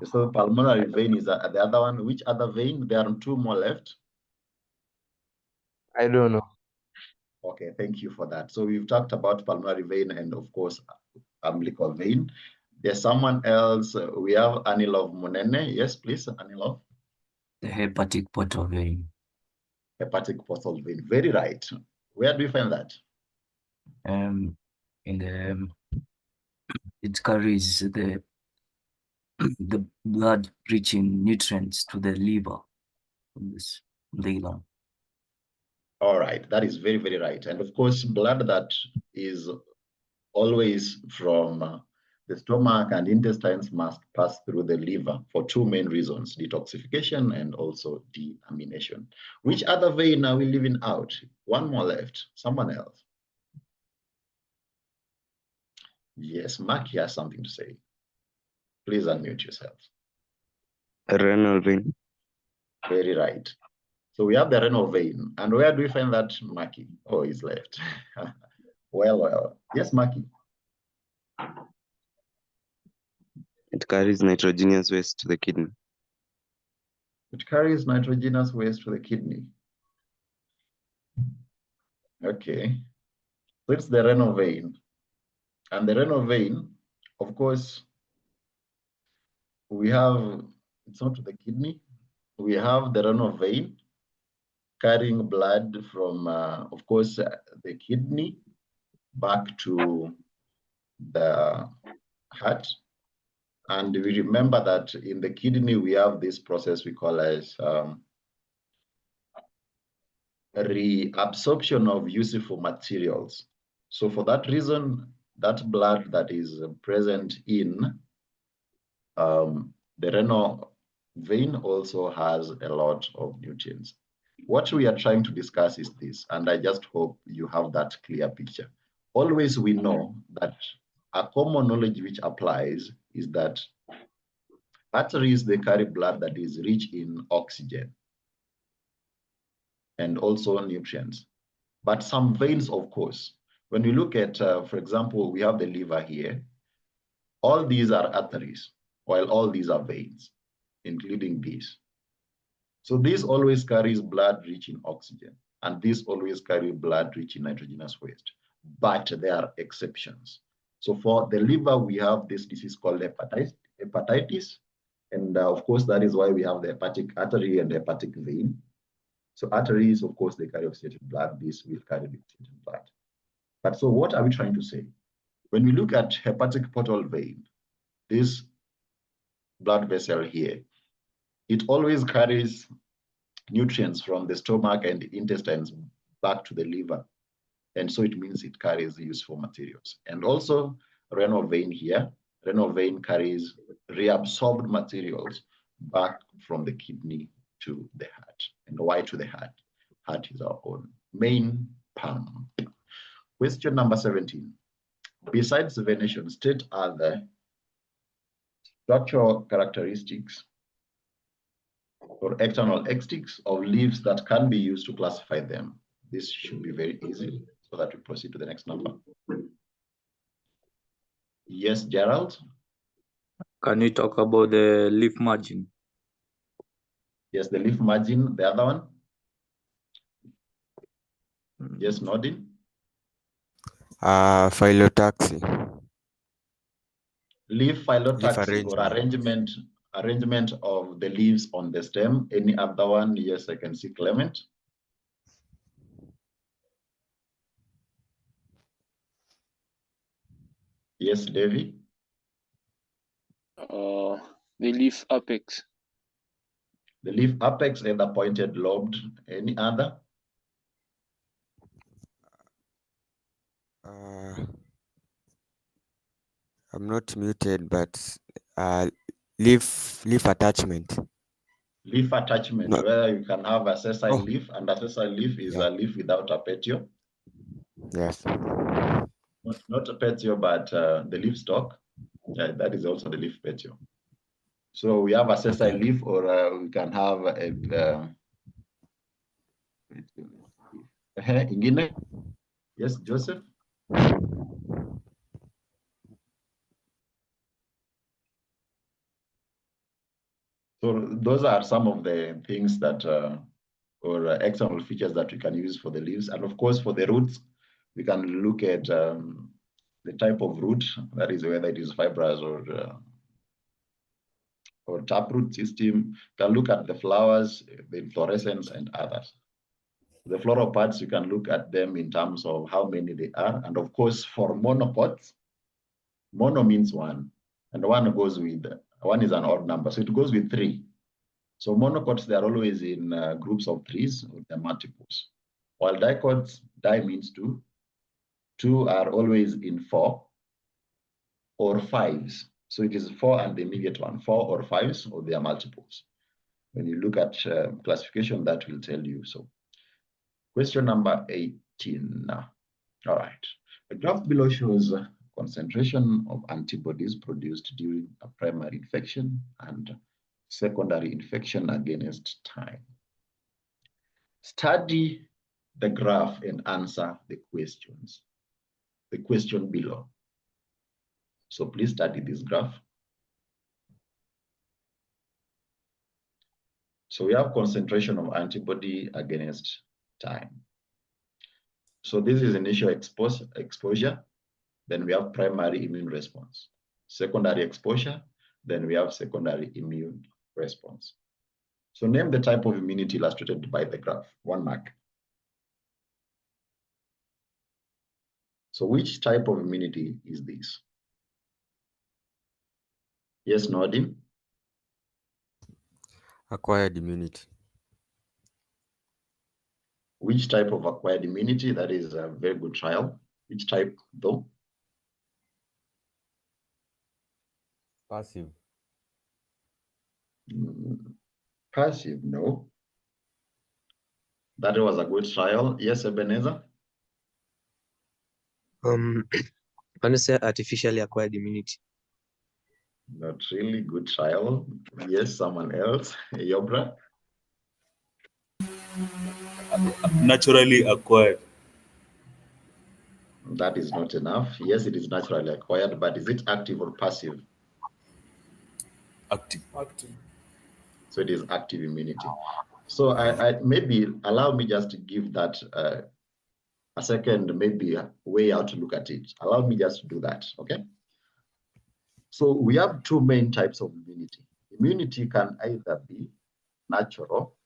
So pulmonary vein is the other one. Which other vein? There are two more left. I don't know. Okay, thank you for that. So we've talked about pulmonary vein and of course umbilical vein. There's someone else. We have Anilov Munene. Yes, please, Anilov. The hepatic portal vein. Hepatic portal vein. Very right. Where do you find that? In the it carries the blood rich in nutrients to the liver from the lung. All right, that is very, very right. And of course, blood that is always from the stomach and intestines must pass through the liver for two main reasons: detoxification and also deamination. Which other vein are we leaving out? One more left. Someone else. Yes, Mark has something to say. Please unmute yourself. Renal vein. Very right. So we have the renal vein. And where do we find that, Maki? Oh, he's left. Well. Yes, Maki. It carries nitrogenous waste to the kidney. It carries nitrogenous waste to the kidney. Okay. So it's the renal vein. And the renal vein, of course, we have, it's not to the kidney. We have the renal vein carrying blood from, of course, the kidney back to the heart. And we remember that in the kidney, we have this process we call as reabsorption of useful materials. So for that reason, that blood that is present in the renal vein also has a lot of nutrients. What we are trying to discuss is this, and I just hope you have that clear picture. Always we know that a common knowledge which applies is that arteries, they carry blood that is rich in oxygen and also nutrients. But some veins, of course, when we look at, for example, we have the liver here, all these are arteries, while all these are veins, including these. So this always carries blood rich in oxygen, and this always carry blood rich in nitrogenous waste. But there are exceptions. So for the liver, we have this disease called hepatitis. And of course, that is why we have the hepatic artery and the hepatic vein. So arteries, of course, they carry oxygenated blood. This will carry oxygenated blood. But so what are we trying to say? When we look at hepatic portal vein, this blood vessel here, it always carries nutrients from the stomach and the intestines back to the liver. And so it means it carries useful materials. And also renal vein here, renal vein carries reabsorbed materials back from the kidney to the heart. And why to the heart? Heart is our own main pump. Question number 17. Besides venation, state other structural characteristics or external extics of leaves that can be used to classify them. This should be very easy so that we proceed to the next number. Yes, Gerald? Can you talk about the leaf margin? Yes, the leaf margin. The other one? Yes, Nordin? Phyllotaxy. Leaf phyllotaxy or arrangement. arrangement of the leaves on the stem. Any other one? Yes, I can see Clement. Yes, Davy. The leaf apex. The leaf apex, either pointed, lobed. Any other? I'm not muted, but leaf attachment. Leaf attachment, No. where you can have a sessile Oh. leaf, and a sessile leaf is Yeah. a leaf without a petiole. Yes. Not a petiole, but the leaf stalk. Yeah, that is also the leaf petiole. So we have a sessile leaf, or we can have a ingine. Yes, Joseph. So those are some of the things that, or external features that we can use for the leaves. And of course, for the roots, we can look at the type of root, that is whether it is fibrous or taproot system. You can look at the flowers, the inflorescence, and others. The floral parts, you can look at them in terms of how many they are. And of course, for monopods, mono means one, and one goes with, one is an odd number, so it goes with 3. So monocots, they are always in groups of 3s or they're multiples. While dicots, di means 2. 2 are always in 4 or 5s. So it is 4 and the immediate one, 4 or 5s, or they are multiples. When you look at classification, that will tell you so. Question number 18. All right. The graph below shows concentration of antibodies produced during a primary infection and secondary infection against time. Study the graph and answer the questions. The question below. So please study this graph. So we have concentration of antibody against time. So this is initial exposure. Then we have primary immune response. Secondary exposure. Then we have secondary immune response. So name the type of immunity illustrated by the graph. 1 mark. So which type of immunity is this? Yes, Nordin? Acquired immunity. Which type of acquired immunity? That is a very good trial. Which type though? Passive. Passive, no. That was a good trial. Yes, Ebenezer? Honestly, artificially acquired immunity. Not really good trial. Yes, someone else. Yobra? Naturally acquired. That is not enough. Yes, it is naturally acquired, but is it active or passive? Active. So it is active immunity. So I maybe allow me just to give that a second, maybe way out to look at it. Allow me just to do that, okay? So we have 2 main types of immunity. Immunity can either be natural.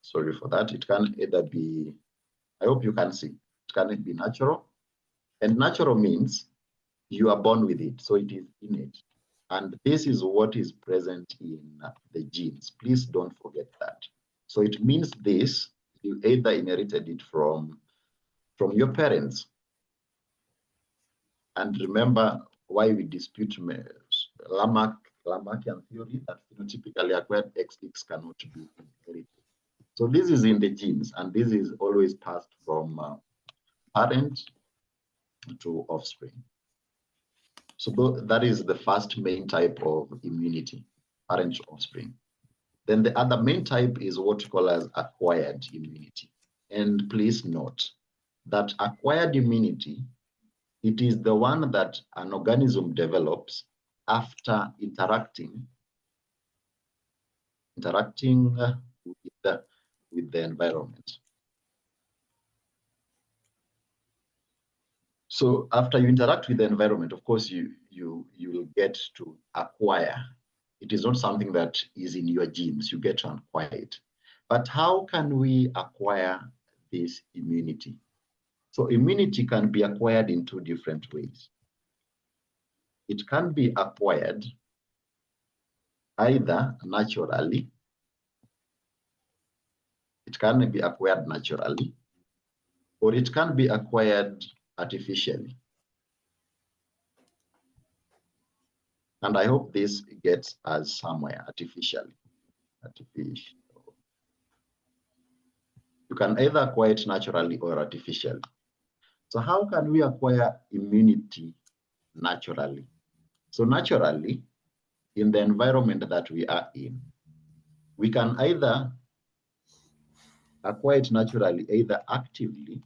Sorry for that. It can either be, I hope you can see, it can be natural. And natural means you are born with it, so it is innate. And this is what is present in the genes. Please don't forget that. So it means this, you either inherited it from your parents. And remember why we dispute Lamarckian theory that phenotypically acquired XX cannot be inherited. So this is in the genes, and this is always passed from parent to offspring. So that is the first main type of immunity, parent to offspring. Then the other main type is what we call as acquired immunity. And please note that acquired immunity It is the one that an organism develops after interacting with the environment. So after you interact with the environment, of course, you will get to acquire. It is not something that is in your genes. You get to acquire it. But how can we acquire this immunity? So immunity can be acquired in two different ways. It can be acquired either naturally. It can be acquired naturally, or it can be acquired artificially. And I hope this gets us somewhere, artificially. Artificial. You can either acquire it naturally or artificially. So how can we acquire immunity naturally? So naturally, in the environment that we are in, we can either acquire it naturally, either actively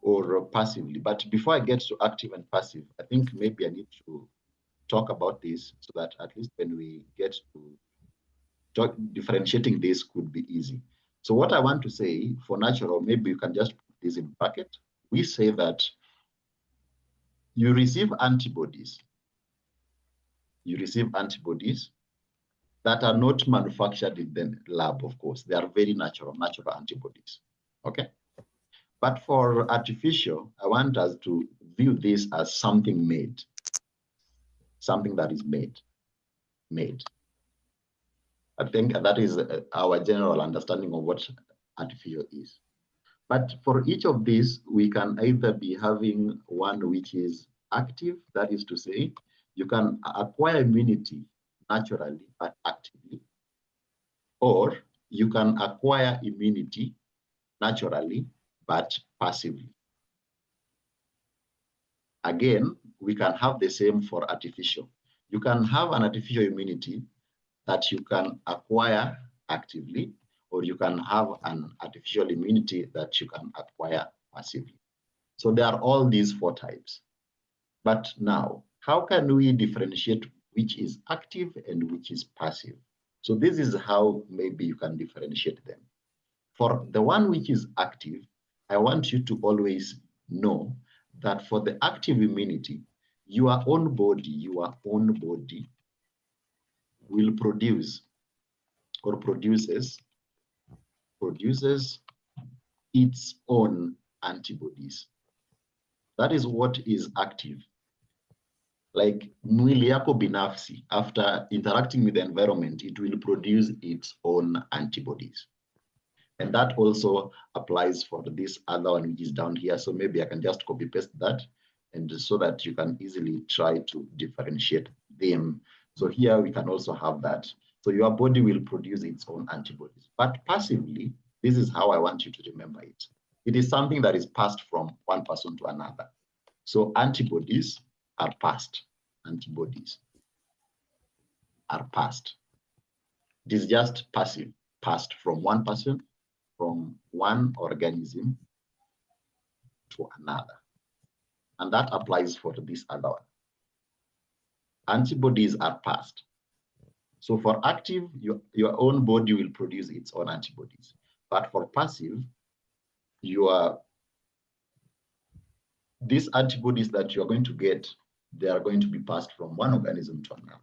or passively. But before I get to active and passive, I think maybe I need to talk about this so that at least when we get to differentiating this could be easy. So what I want to say for natural, maybe you can just put this in bracket. We say that you receive antibodies. You receive antibodies that are not manufactured in the lab, of course. They are very natural antibodies, okay? But for artificial, I want us to view this as something made, something that is made. I think that is our general understanding of what artificial is. But for each of these, we can either be having one which is active, that is to say, you can acquire immunity naturally but actively, or you can acquire immunity naturally but passively. Again, we can have the same for artificial. You can have an artificial immunity that you can acquire actively, or you can have an artificial immunity that you can acquire passively. So there are all these four types. But now, how can we differentiate which is active and which is passive? So this is how maybe you can differentiate them. For the one which is active, I want you to always know that for the active immunity, your own body will produce or produces its own antibodies. That is what is active. Like mwili yako binafsi, after interacting with the environment, it will produce its own antibodies. And that also applies for this other one which is down here. So maybe I can just copy paste that, and so that you can easily try to differentiate them. So here we can also have that. So your body will produce its own antibodies. But passively, this is how I want you to remember it. It is something that is passed from one person to another. So antibodies are passed. Antibodies are passed. It is just passive, passed from one person, from one organism to another. And that applies for this other one. Antibodies are passed. So for active, your own body will produce its own antibodies. But for passive, these antibodies that you're going to get, they are going to be passed from one organism to another.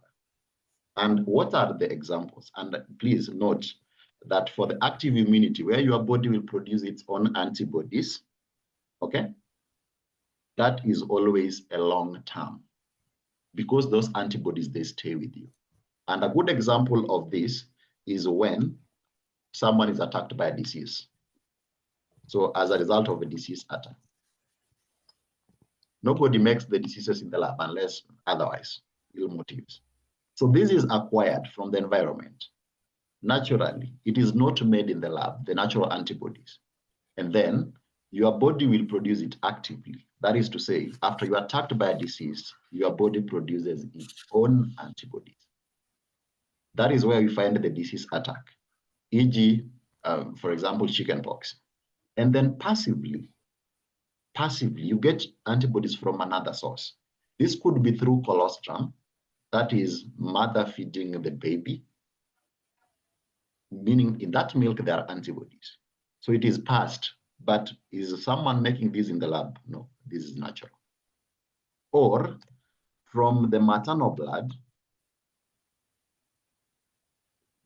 And what are the examples? And please note that for the active immunity, where your body will produce its own antibodies, okay, that is always a long term, because those antibodies, they stay with you. And a good example of this is when someone is attacked by a disease. So as a result of a disease attack, nobody makes the diseases in the lab unless otherwise, ill motives. So this is acquired from the environment. Naturally, it is not made in the lab, the natural antibodies. And then your body will produce it actively. That is to say, after you are attacked by a disease, your body produces its own antibodies. That is where we find the disease attack, e.g., for example, chickenpox. And then passively, passively, you get antibodies from another source. This could be through colostrum, that is mother feeding the baby, meaning in that milk there are antibodies. So it is passed, but is someone making this in the lab? No, this is natural. Or from the maternal blood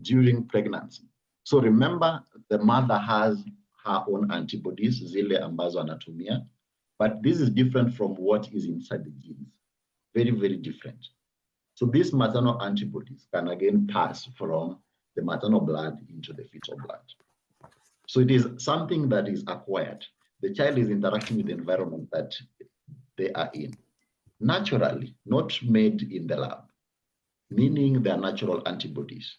during pregnancy. So remember, the mother has her own antibodies, zile ambazo anatumia, but this is different from what is inside the genes. Very, very different. So these maternal antibodies can again pass from the maternal blood into the fetal blood. So it is something that is acquired. The child is interacting with the environment that they are in. Naturally, not made in the lab, meaning they are natural antibodies.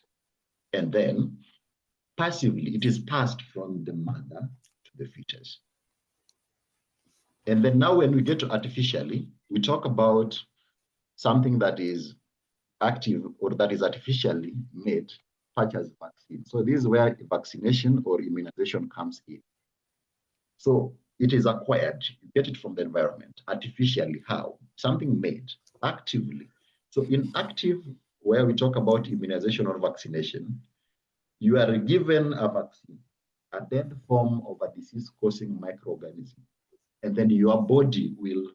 And then passively, it is passed from the mother to the fetus. And then now when we get to artificially, we talk about something that is active or that is artificially made, such as vaccine. So this is where vaccination or immunization comes in. So it is acquired, you get it from the environment. Artificially, how? Something made, actively. So in active, where we talk about immunization or vaccination, you are given a vaccine, a dead form of a disease-causing microorganism, and then your body will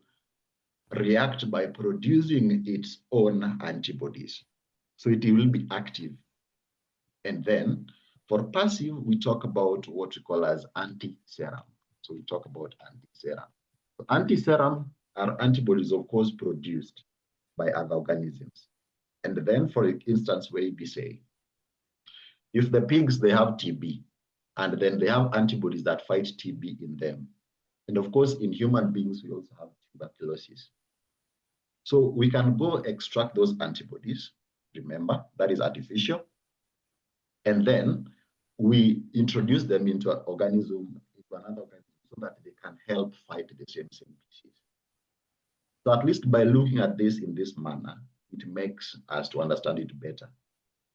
react by producing its own antibodies. So it will be active. And then for passive, we talk about what we call as anti-serum. So we talk about anti-serum. So anti-serum are antibodies, of course, produced by other organisms. And then, for instance, where we say, if the pigs, they have TB, and then they have antibodies that fight TB in them. And of course, in human beings, we also have tuberculosis. So we can go extract those antibodies. Remember, that is artificial. And then we introduce them into an organism, into another organism, so that they can help fight the same disease. So at least by looking at this in this manner, it makes us to understand it better.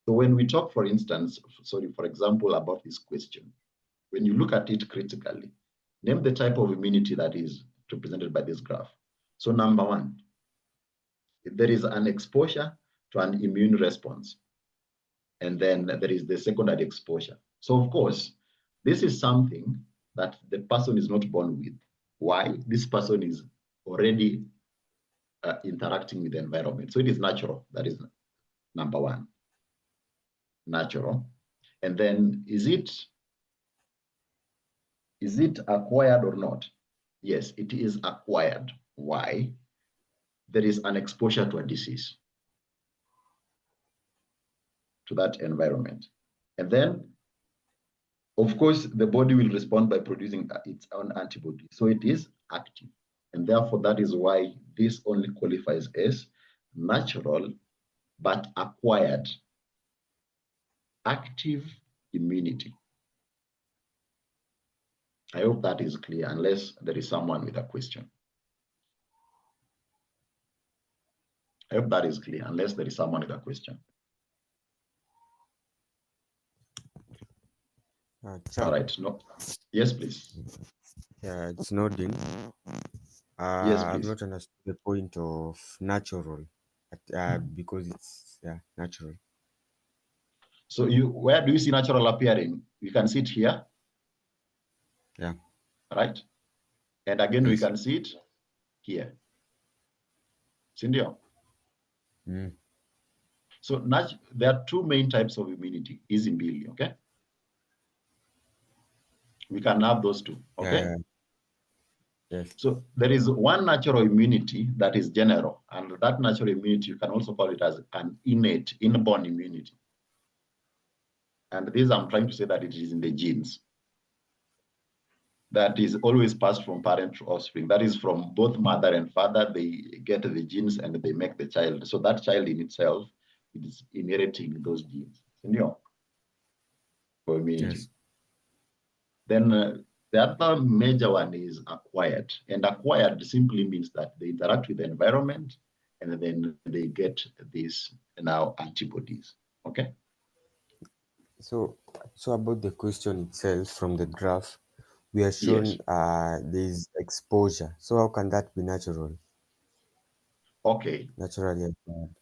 So when we talk, for instance, for example, about this question, when you look at it critically, name the type of immunity that is represented by this graph. So number one, there is an exposure to an immune response. And then there is the secondary exposure. So of course, this is something that the person is not born with. Why? This person is already interacting with the environment. So it is natural. That is number one. Natural. And then is it acquired or not? Yes, it is acquired. Why? There is an exposure to a disease, to that environment. And then, of course, the body will respond by producing its own antibody. So it is active. And therefore, that is why this only qualifies as natural, but acquired active immunity. I hope that is clear, unless there is someone with a question. I hope that is clear, unless there is someone with a question. All right. No. Yes, please. Yeah, it's nodding. Yes, I've please. not understood the point of natural, because it's natural. So where do you see natural appearing? You can see it here. Yeah. Right. And again, we Yes. can see it here. Sindio? So there are two main types of immunity, easy mbili, okay? We can have those two, okay? Yeah. Yes. So there is one natural immunity that is general, and that natural immunity, you can also call it as an innate, inborn immunity. And this, I'm trying to say that it is in the genes. That is always passed from parent to offspring. That is from both mother and father. They get the genes and they make the child. So that child in itself is inheriting those genes. For immunity. Yes. Then the other major one is acquired. And acquired simply means that they interact with the environment and then they get these now antibodies. Okay? So about the question itself from the graph, we are shown Yes. there is exposure. So how can that be natural? Okay. Naturally acquired.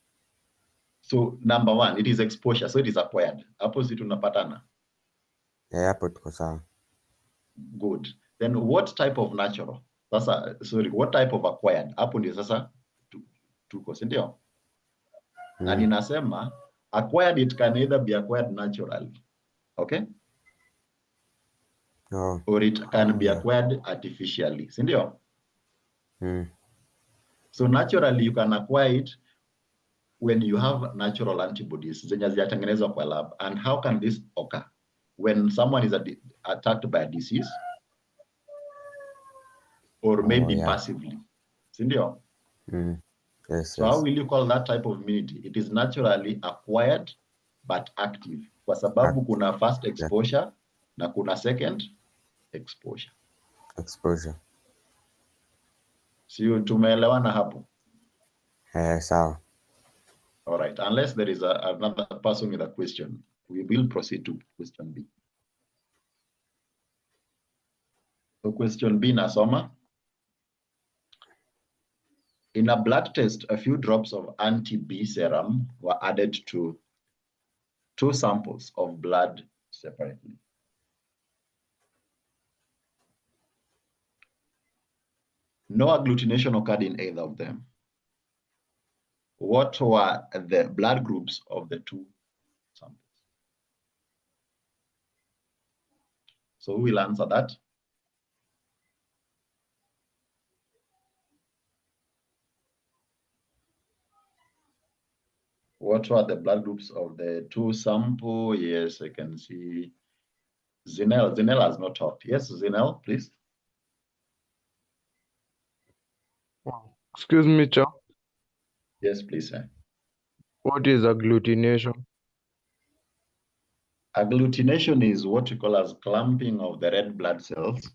So number one, it is exposure, so it is acquired. Hapo si tunapatana. Hapo tuko sawa. Good. Then what type of natural? Sasa, sorry, what type of acquired? Hapo ndio sasa tuko, si ndio? Na ninasema acquired, it can either be acquired naturally, okay? Oh. Or it can be acquired artificially, si ndio? So naturally you can acquire it when you have natural antibodies zenye hazijatengenezwa kwa lab. And how can this occur? When someone is attacked by a disease, or maybe passively, si ndio? Yes, So how will you call that type of immunity? It is naturally acquired but active, kwa sababu kuna first exposure na kuna second exposure. Exposure. Sio, tumeelewana hapo? Sawa. All right, unless there is another person with a question, we will proceed to question B. So question B nasoma. In a blood test, a few drops of anti-B serum were added to 2 samples of blood separately. No agglutination occurred in either of them. What were the blood groups of the 2 samples? So who will answer that? What were the blood groups of the 2 samples? Yes, I can see Zinel. Zinel has not talked. Yes, Zinel, please. Excuse me, Cha. Yes, please, sir. What is agglutination? Agglutination is what we call as clumping of the red blood cells.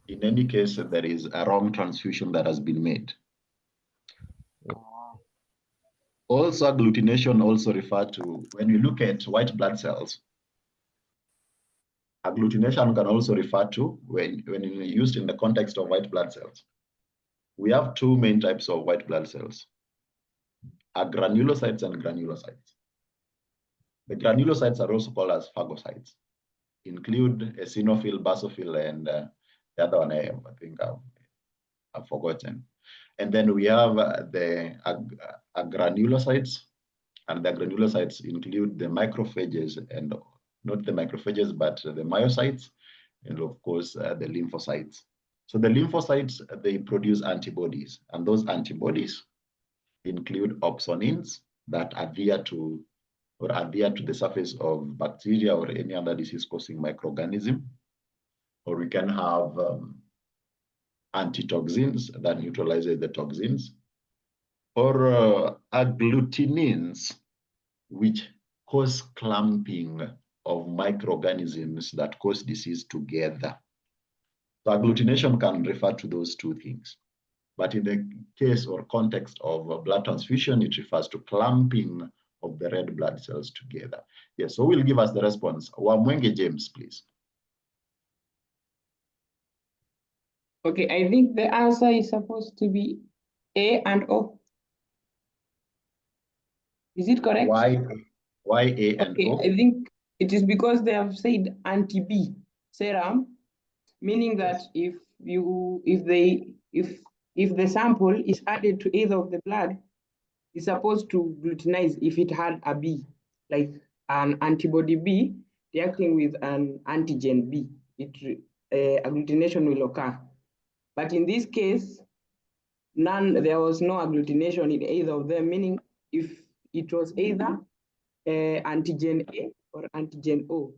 In any case, there is a wrong transfusion that has been made. Also, agglutination also referred to, when you look at white blood cells, agglutination can also refer to when used in the context of white blood cells. We have 2 main types of white blood cells, granulocytes and granulocytes. The granulocytes are also called as phagocytes, include eosinophil, basophil, and the other one I think I've forgotten. And then we have the granulocytes, and the granulocytes include the macrophages, and not the macrophages, but the myocytes, and of course the lymphocytes. So the lymphocytes, they produce antibodies, and those antibodies include opsonins that adhere to the surface of bacteria or any other disease-causing microorganism. Or we can have antitoxins that neutralizes the toxins, or agglutinins, which cause clumping of microorganisms that cause disease together. So agglutination can refer to those 2 things. But in the case or context of blood transfusion, it refers to clumping of the red blood cells together. Yes, so will give us the response. Wamwenge James, please. Okay, I think the answer is supposed to be A and O. Is it correct? Why A and O? I think it is because they have said anti-B serum, meaning that if the sample is added to either of the blood, it's supposed to glutinize if it had a B, like an antibody B reacting with an antigen B. Agglutination will occur. But in this case, there was no agglutination in either of them, meaning if it was either antigen A or antigen O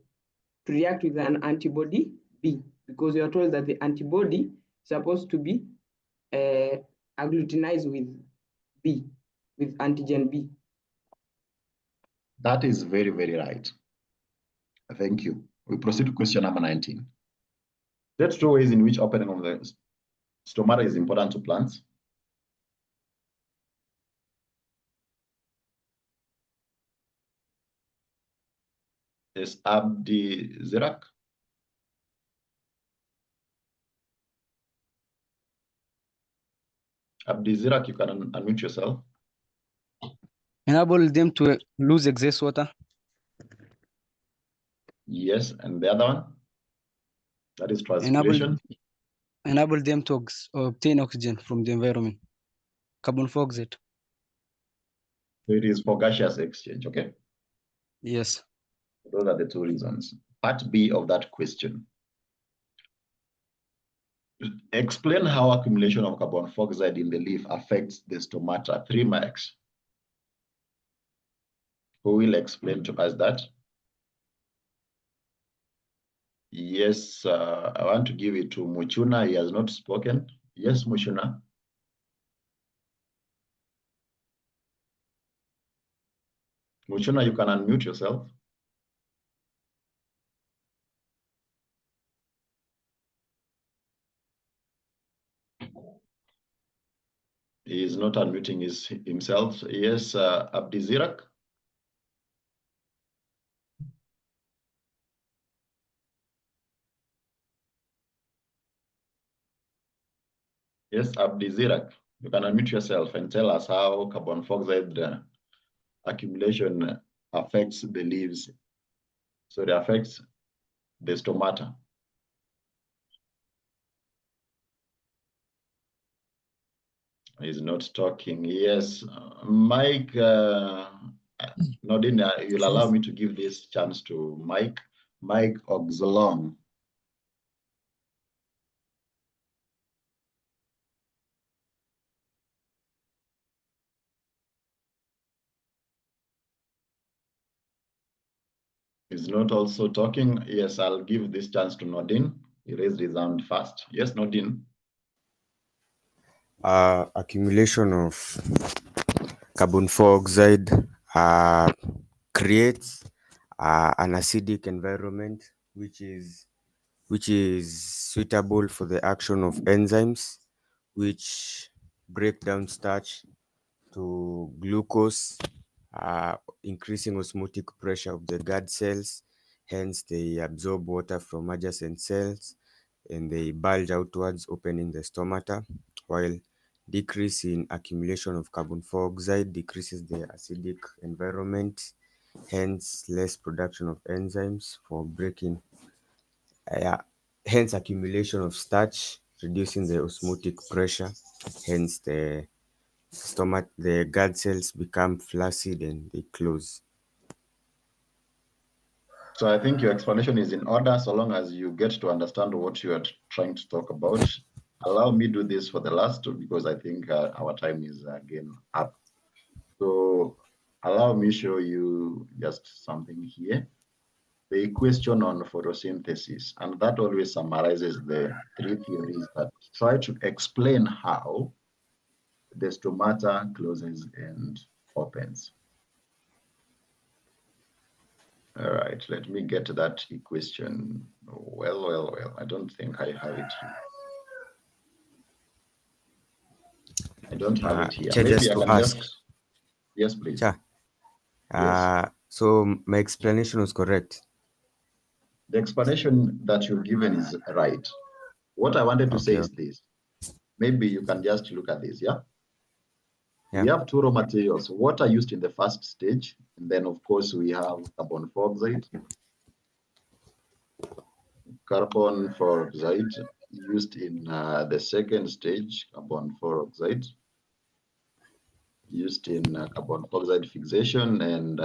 to react with an antibody B, because we are told that the antibody is supposed to be agglutinized with B, with antigen B. That is very, very right. Thank you. We proceed to question number 19. Let's show ways in which opening of the stomata is important to plants. Is Abdi Zirak? Abdizirak, you can unmute yourself. Enable them to lose excess water. Yes, and the other one? That is transpiration. Enable them to obtain oxygen from the environment. Carbon dioxide. So it is for gaseous exchange, okay? Yes. Those are the two reasons. Part B of that question. Explain how accumulation of carbon dioxide in the leaf affects the stomata. 3 marks. Who will explain to us that? Yes, I want to give it to Muchuna. He has not spoken. Yes, Muchuna. Muchuna, you can unmute yourself. He is not unmuting himself. Yes, Abdizirak. Yes, Abdizirak, you can unmute yourself and tell us how carbon dioxide accumulation affects the leaves. So it affects the stomata. He's not talking. Yes, Mike, Nordin, you'll allow me to give this chance to Mike. Mike Oxlong. Is not also talking. Yes, I'll give this chance to Nordin. He raised his hand first. Yes, Nordin. Accumulation of carbon dioxide creates an acidic environment which is suitable for the action of enzymes which break down starch to glucose, increasing osmotic pressure of the guard cells. Hence, they absorb water from adjacent cells and they bulge outwards, opening the stomata, while decrease in accumulation of carbon dioxide decreases the acidic environment, hence less production of enzymes for breaking, hence accumulation of starch, reducing the osmotic pressure, hence the guard cells become flaccid and they close. So I think your explanation is in order so long as you get to understand what you are trying to talk about. Allow me do this for the last two because I think our time is again up. So allow me show you just something here. The question on photosynthesis, and that always summarizes the three theories that try to explain how the stomata closes and opens. All right, let me get to that equation. Well, I don't think I have it here. I don't have it here. Maybe Just I to can ask. just... Yes, please. Yes. So my explanation was correct. The explanation that you've given is right. What I wanted to say is this. Maybe you can just look at this, yeah? We have two raw materials, water used in the first stage, and then of course we have carbon dioxide. Carbon dioxide used in the second stage, carbon dioxide used in carbon dioxide fixation, and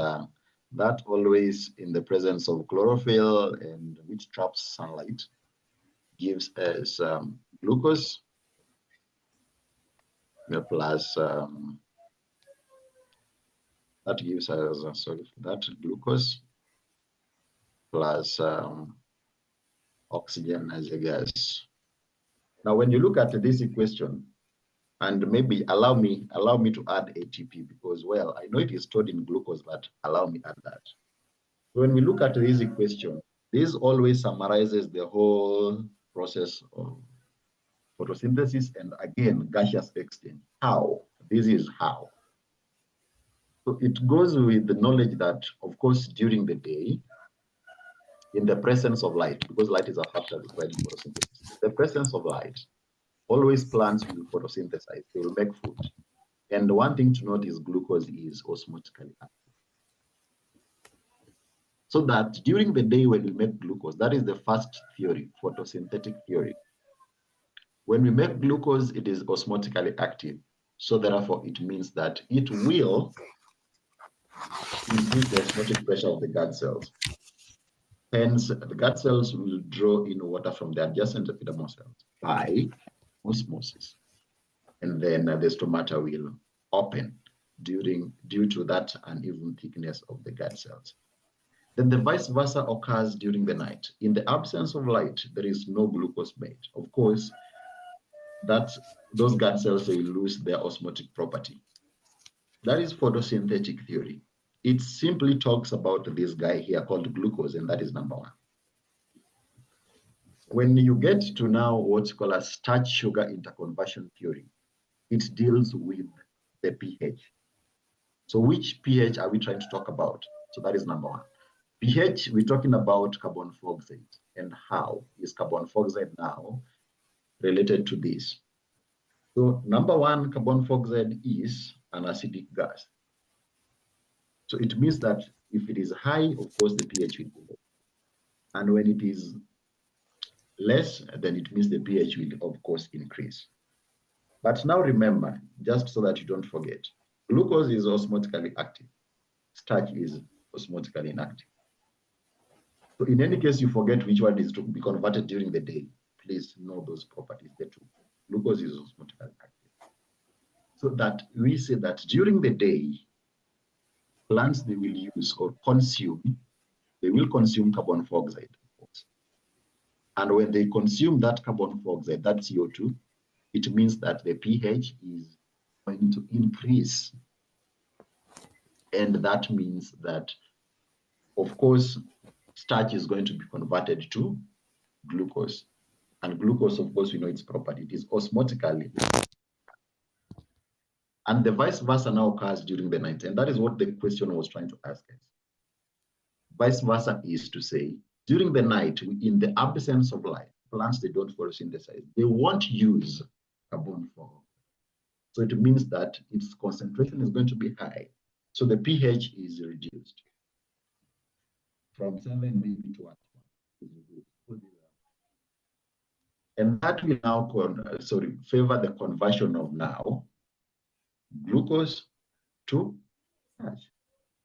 that always in the presence of chlorophyll and which traps sunlight gives us glucose plus that gives us that glucose plus oxygen as a gas. Now, when you look at this equation, and maybe allow me to add ATP because, well, I know it is stored in glucose, but allow me add that. So when we look at this equation, this always summarizes the whole process of photosynthesis and again, gaseous exchange. How? This is how. So it goes with the knowledge that, of course, during the day, in the presence of light, because light is a factor required in photosynthesis, in the presence of light, Always plants will photosynthesize, they will make food. And one thing to note is glucose is osmotically active. So that during the day when we make glucose, that is the first theory, photosynthetic theory. When we make glucose, it is osmotically active. So therefore, it means that it will increase the osmotic pressure of the gut cells. Hence, the gut cells will draw in water from the adjacent epidermal cells by osmosis. And then the stomata will open due to that uneven thickness of the gut cells. Then the vice versa occurs during the night. In the absence of light, there is no glucose made. Of course, those gut cells will lose their osmotic property. That is photosynthetic theory. It simply talks about this guy here called glucose, and that is number one. When you get to now what's called a starch-sugar interconversion theory, it deals with the pH. So which pH are we trying to talk about? So that is number one. pH, we're talking about carbon dioxide, and how is carbon dioxide now related to this? So number one, carbon dioxide is an acidic gas. So it means that if it is high, of course, the pH will go low. And when it is less, then it means the pH will, of course, increase. But now remember, just so that you don't forget, glucose is osmotically active. Starch is osmotically inactive. So in any case, you forget which one is to be converted during the day, please know those properties, the two. Glucose is osmotically active. So that we say that during the day, plants, they will use or consume, they will consume carbon dioxide, of course. And when they consume that carbon dioxide, that CO2, it means that the pH is going to increase. And that means that, of course, starch is going to be converted to glucose. And glucose, of course, we know its property. It is osmotically. And the vice versa now occurs during the night. And that is what the question was trying to ask us. Vice versa is to say, during the night, in the absence of light, plants, they don't photosynthesize. They won't use carbon dioxide. So it means that its concentration is going to be high. So the pH is reduced from 7 maybe to 1. And that will now favor the conversion of now glucose to starch.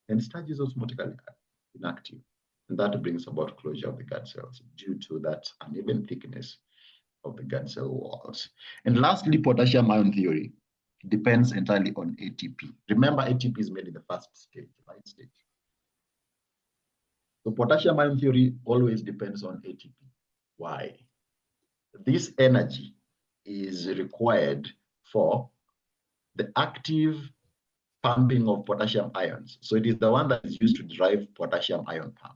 And starch is osmotically inactive. And that brings about closure of the gut cells due to that uneven thickness of the gut cell walls. And lastly, potassium ion theory depends entirely on ATP. Remember, ATP is made in the first stage, right stage. So potassium ion theory always depends on ATP. Why? This energy is required for the active pumping of potassium ions. So it is the one that is used to drive potassium ion pump.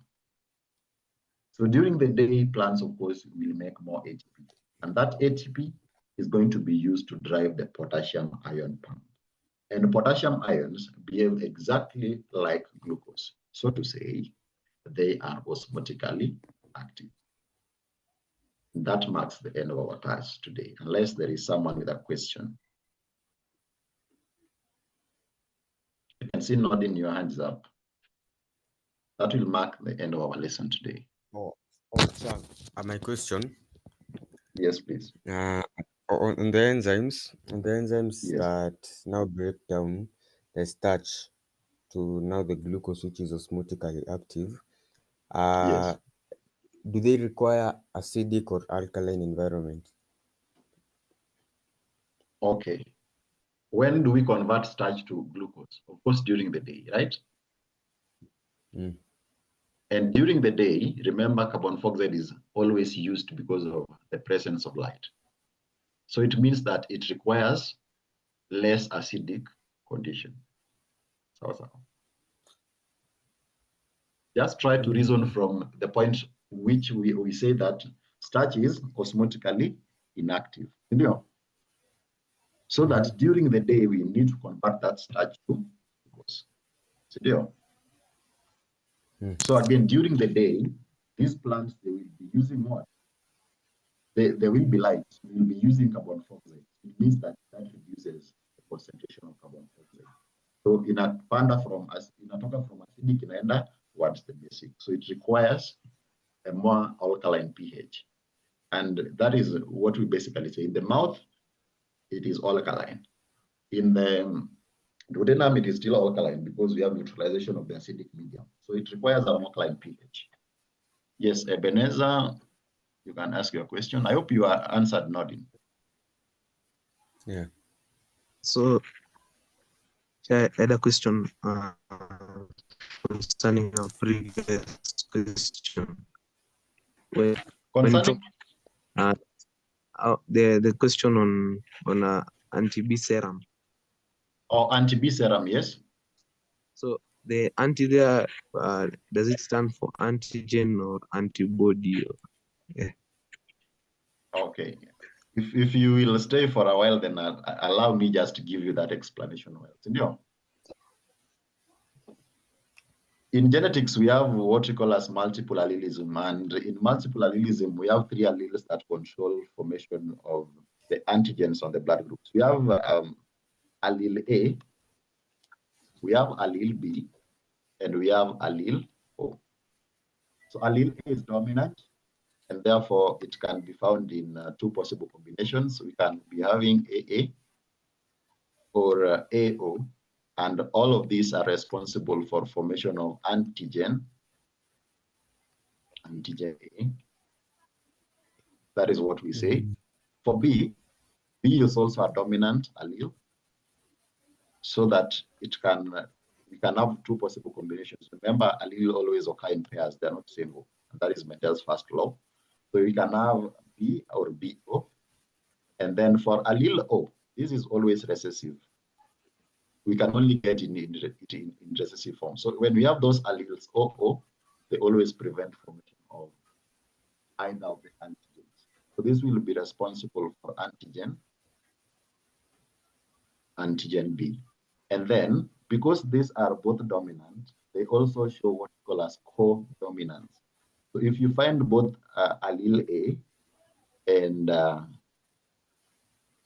So during the day, plants, of course, will make more ATP. And that ATP is going to be used to drive the potassium ion pump. And potassium ions behave exactly like glucose. So to say, they are osmotically active. That marks the end of our class today, unless there is someone with a question. You can see nodding your hands up. That will mark the end of our lesson today. Sir, my question. Yes, please. On the enzymes, Yes. that now break down the starch to now the glucose, which is osmotically active. Yes. Do they require acidic or alkaline environment? Okay. When do we convert starch to glucose? Of course, during the day, right? Mm. And during the day, remember, carbon dioxide is always used because of the presence of light. So it means that it requires less acidic condition. So. Just try to reason from the point which we say that starch is osmotically inactive. You know? So that during the day, we need to convert that starch to glucose. So again, during the day, these plants, they will be using what? there will be light. We will be using carbon dioxide. It means that reduces the concentration of carbon dioxide. So inapanda inatoka from acidic inaenda towards the basic. So it requires a more alkaline pH. And that is what we basically say. In the mouth, it is alkaline. In the duodenum, it is still alkaline because we have neutralization of the acidic medium. So it requires an alkaline pH. Yes, Ebenezer, you can ask your question. I hope you are answered nodding. Yeah. So I had a question concerning your previous question. When you talk, the question on anti-B serum. Oh, anti-B serum, yes. So the anti there, does it stand for antigen or antibody? Yeah. Okay. If you will stay for a while, then allow me just to give you that explanation. In genetics, we have what we call as multiple allelism. And in multiple allelism, we have 3 alleles that control formation of the antigens on the blood groups. We have allele A, we have allele B, and we have allele O. So allele A is dominant, and therefore it can be found in 2 possible combinations. We can be having AA or AO, and all of these are responsible for formation of antigen A. That is what we say. For B, B is also a dominant allele, so that it can we can have 2 possible combinations. Remember, allele always occur in pairs; they're not single, and that is Mendel's first law. So we can have B or BO, and then for allele O, this is always recessive. We can only get it in recessive form. So when we have those alleles OO, they always prevent formation of either of the antigens. So this will be responsible for antigen B. And then, because these are both dominant, they also show what we call as co-dominance. So if you find both allele A and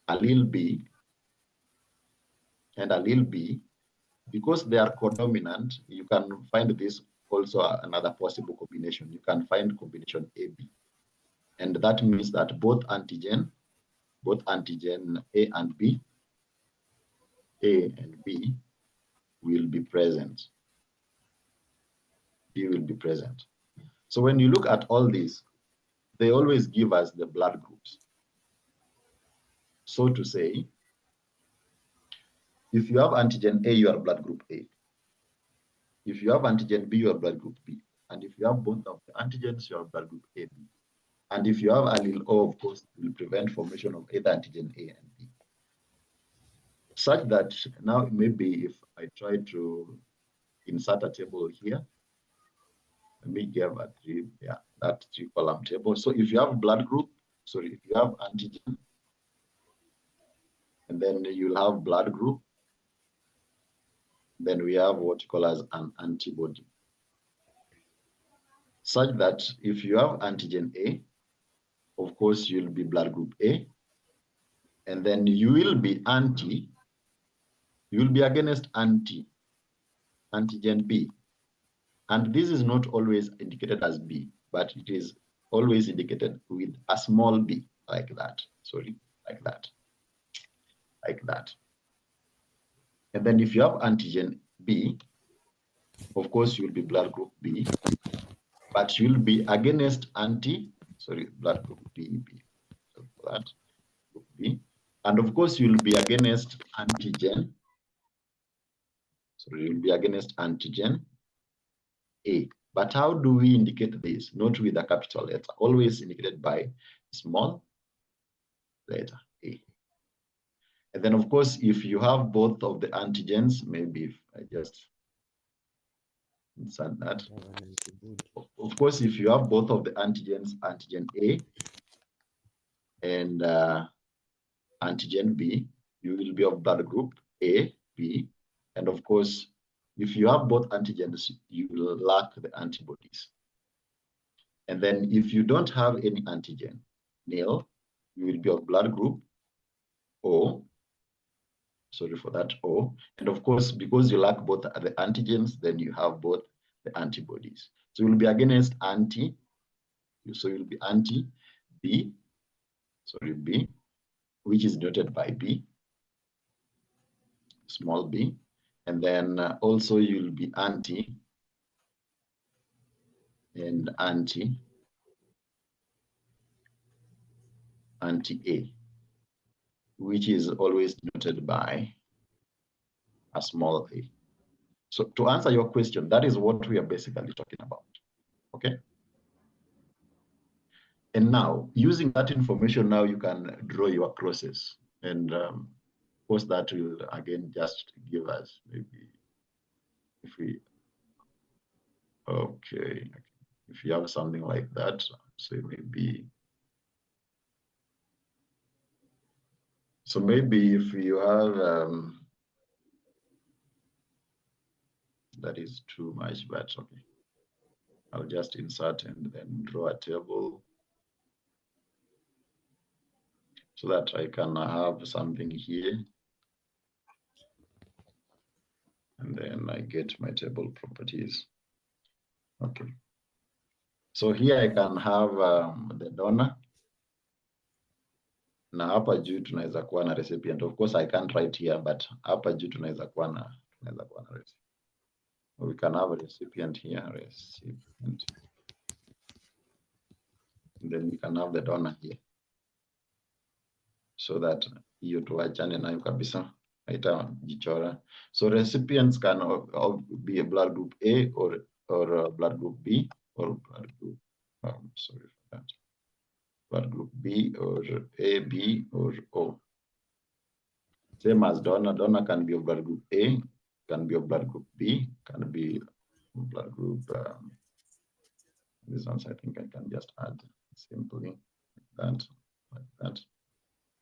allele B, because they are codominant, you can find this also another possible combination. You can find combination AB. And that means that both antigen A and B, will be present. B will be present. So when you look at all these, they always give us the blood groups. So to say, if you have antigen A, you are blood group A. If you have antigen B, you are blood group B. And if you have both of the antigens, you are blood group AB. And if you have allele O, of course, it will prevent formation of either antigen A and B. Such that now maybe if I try to insert a table here, let me give that 3-column table. So if you have blood group, if you have antigen, and then you'll have blood group, then we have what you call as an antibody. Such that if you have antigen A, of course, you'll be blood group A, and then you will be against antigen B. And this is not always indicated as B, but it is always indicated with a small b, like that. Like that. And then if you have antigen B, of course, you'll be blood group B, but you'll be against blood group B. So that group B. And of course, you'll be against antigen. So you'll be against antigen A. But how do we indicate this? Not with a capital letter, always indicated by small letter A. And then, of course, if you have both of the antigens, maybe if I just insert that. Of course, if you have both of the antigens, antigen A and antigen B, you will be of blood group A, B. And of course, if you have both antigens, you will lack the antibodies. And then if you don't have any antigen, nil, you will be of blood group O. Sorry for that, O. And of course, because you lack both the antigens, then you have both the antibodies. So you'll be against anti, so you'll be anti-B, sorry, B, which is denoted by B, small b. And then also you'll be anti and anti-A, which is always denoted by a small a. So to answer your question, that is what we are basically talking about, okay? And now, using that information, now you can draw your crosses. And of course, that will, again, just give us maybe, if we, okay, if you have something like that, so maybe, so maybe if you have, that is too much, but okay. I'll just insert and then draw a table so that I can have something here. And then I get my table properties. Okay. So here I can have the donor. Na hapa juu tunaweza kuwa na recipient. Of course I can't write here, but hapa juu tunaweza kuwa na recipient. We can have a recipient here, recipient. And then we can have the donor here. So that hiyo tuachane nayo kabisa. Haitajichora. So recipients can be a blood group A or blood group B or blood group, sorry for that. Blood group B or A, B or O. Same as donor. Donor can be of blood group A, can be of blood group B, can be blood group, this ones I think I can just add simply like that.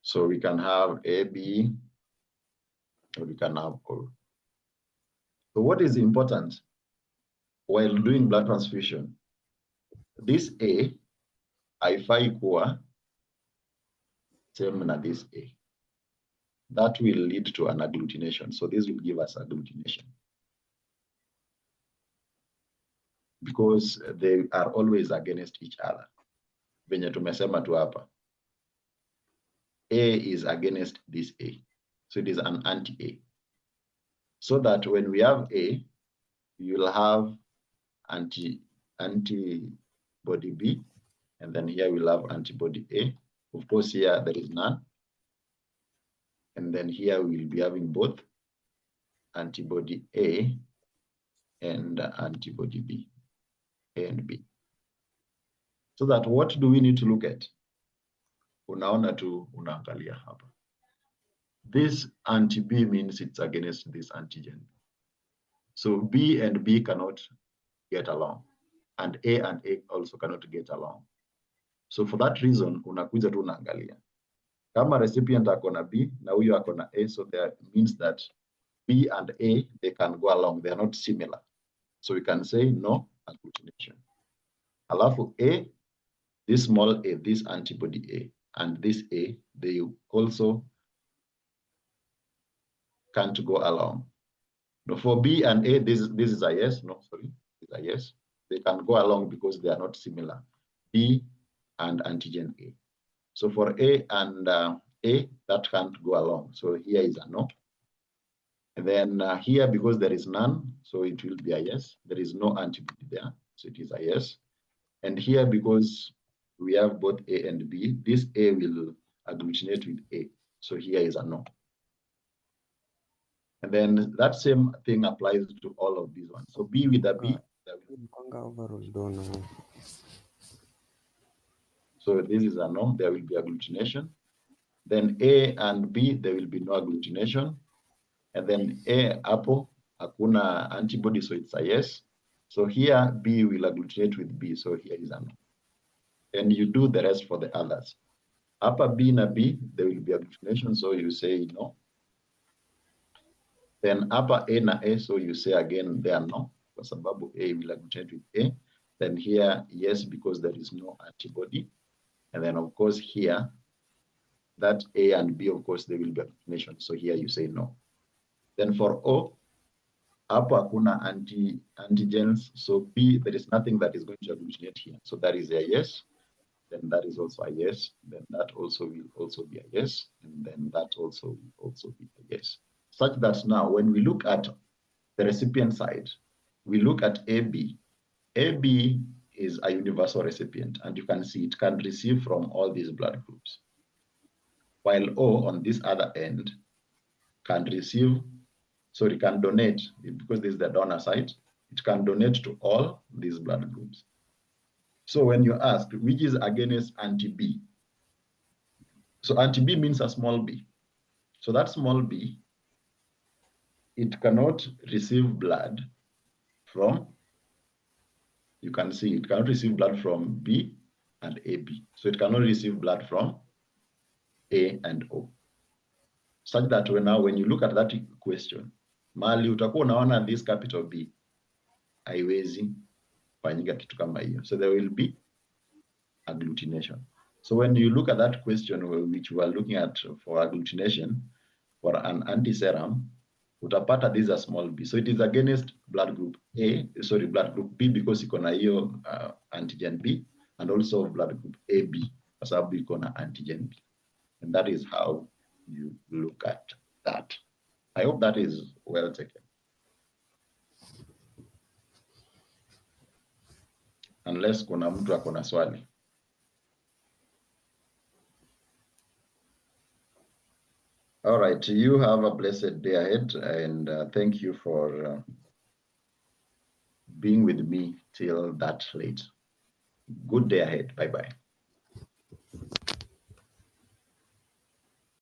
So we can have A, B, or we can have O. So what is important while doing blood transfusion? This A, haifai kuwa same na this A. That will lead to an agglutination. So this will give us agglutination. Because they are always against each other. Venye tumesema tu hapa. A is against this A. So it is an anti-A. So that when we have A, you'll have antibody B, and then here we'll have antibody A. Of course, here there is none. And then here we'll be having both antibody A and antibody B, A and B. So that what do we need to look at? Unaona tu unaangalia hapa. This anti-B means it's against this antigen. So B and B cannot get along. And A also cannot get along. So for that reason, unakuja tu unaangalia. Kama recipient ako na B, na huyo ako na A, so that means that B and A, they can go along. They are not similar. So we can say no agglutination. Alafu A, this small a, this antibody A, and this A, they also can't go along. No, for B and A, this is a yes. No, sorry, it's a yes. They can go along because they are not similar. B and antigen A. So for A and A, that can't go along. So here is a no. And then here, because there is none, so it will be a yes. There is no antibody there, so it is a yes. And here, because we have both A and B, this A will agglutinate with A. So here is a no. And then that same thing applies to all of these ones. So B with a B. So this is a no, there will be agglutination. Then A and B, there will be no agglutination. And then A, apple, hakuna antibody, so it's a yes. So here, B will agglutinate with B, so here is a no. And you do the rest for the others. Upper B na B, there will be agglutination, so you say no. Then upper A na A, so you say again there no, kwa sababu A will agglutinate with A. Then here, yes, because there is no antibody. And then of course here, that A and B, of course, they will be agglutination. So here you say no. Then for O, hapo hakuna antigens. So B, there is nothing that is going to agglutinate here. So that is a yes. Then that is also a yes. Then that also will also be a yes. And then that also will also be a yes. Such that now when we look at the recipient side, we look at AB. AB is a universal recipient, and you can see it can receive from all these blood groups. While O on this other end can can donate, because this is the donor side, it can donate to all these blood groups. So when you ask which is against anti-B, so anti-B means a small b. So that small b, it cannot receive blood from, you can see it cannot receive blood from B and AB. So it cannot receive blood from A and O. Such that when you look at that question, mali utakuwa unaona this capital B, haiwezi fanyika kitu kama hiyo. So there will be agglutination. So when you look at that question which we are looking at for agglutination for an antiserum, utapata these are small b. So it is against blood group blood group B because iko na hiyo antigen B, and also blood group AB kwa sababu iko na antigen B. And that is how you look at that. I hope that is well taken. Unless kuna mtu ako na swali. All right, you have a blessed day ahead, and thank you for being with me till that late. Good day ahead. Bye-bye.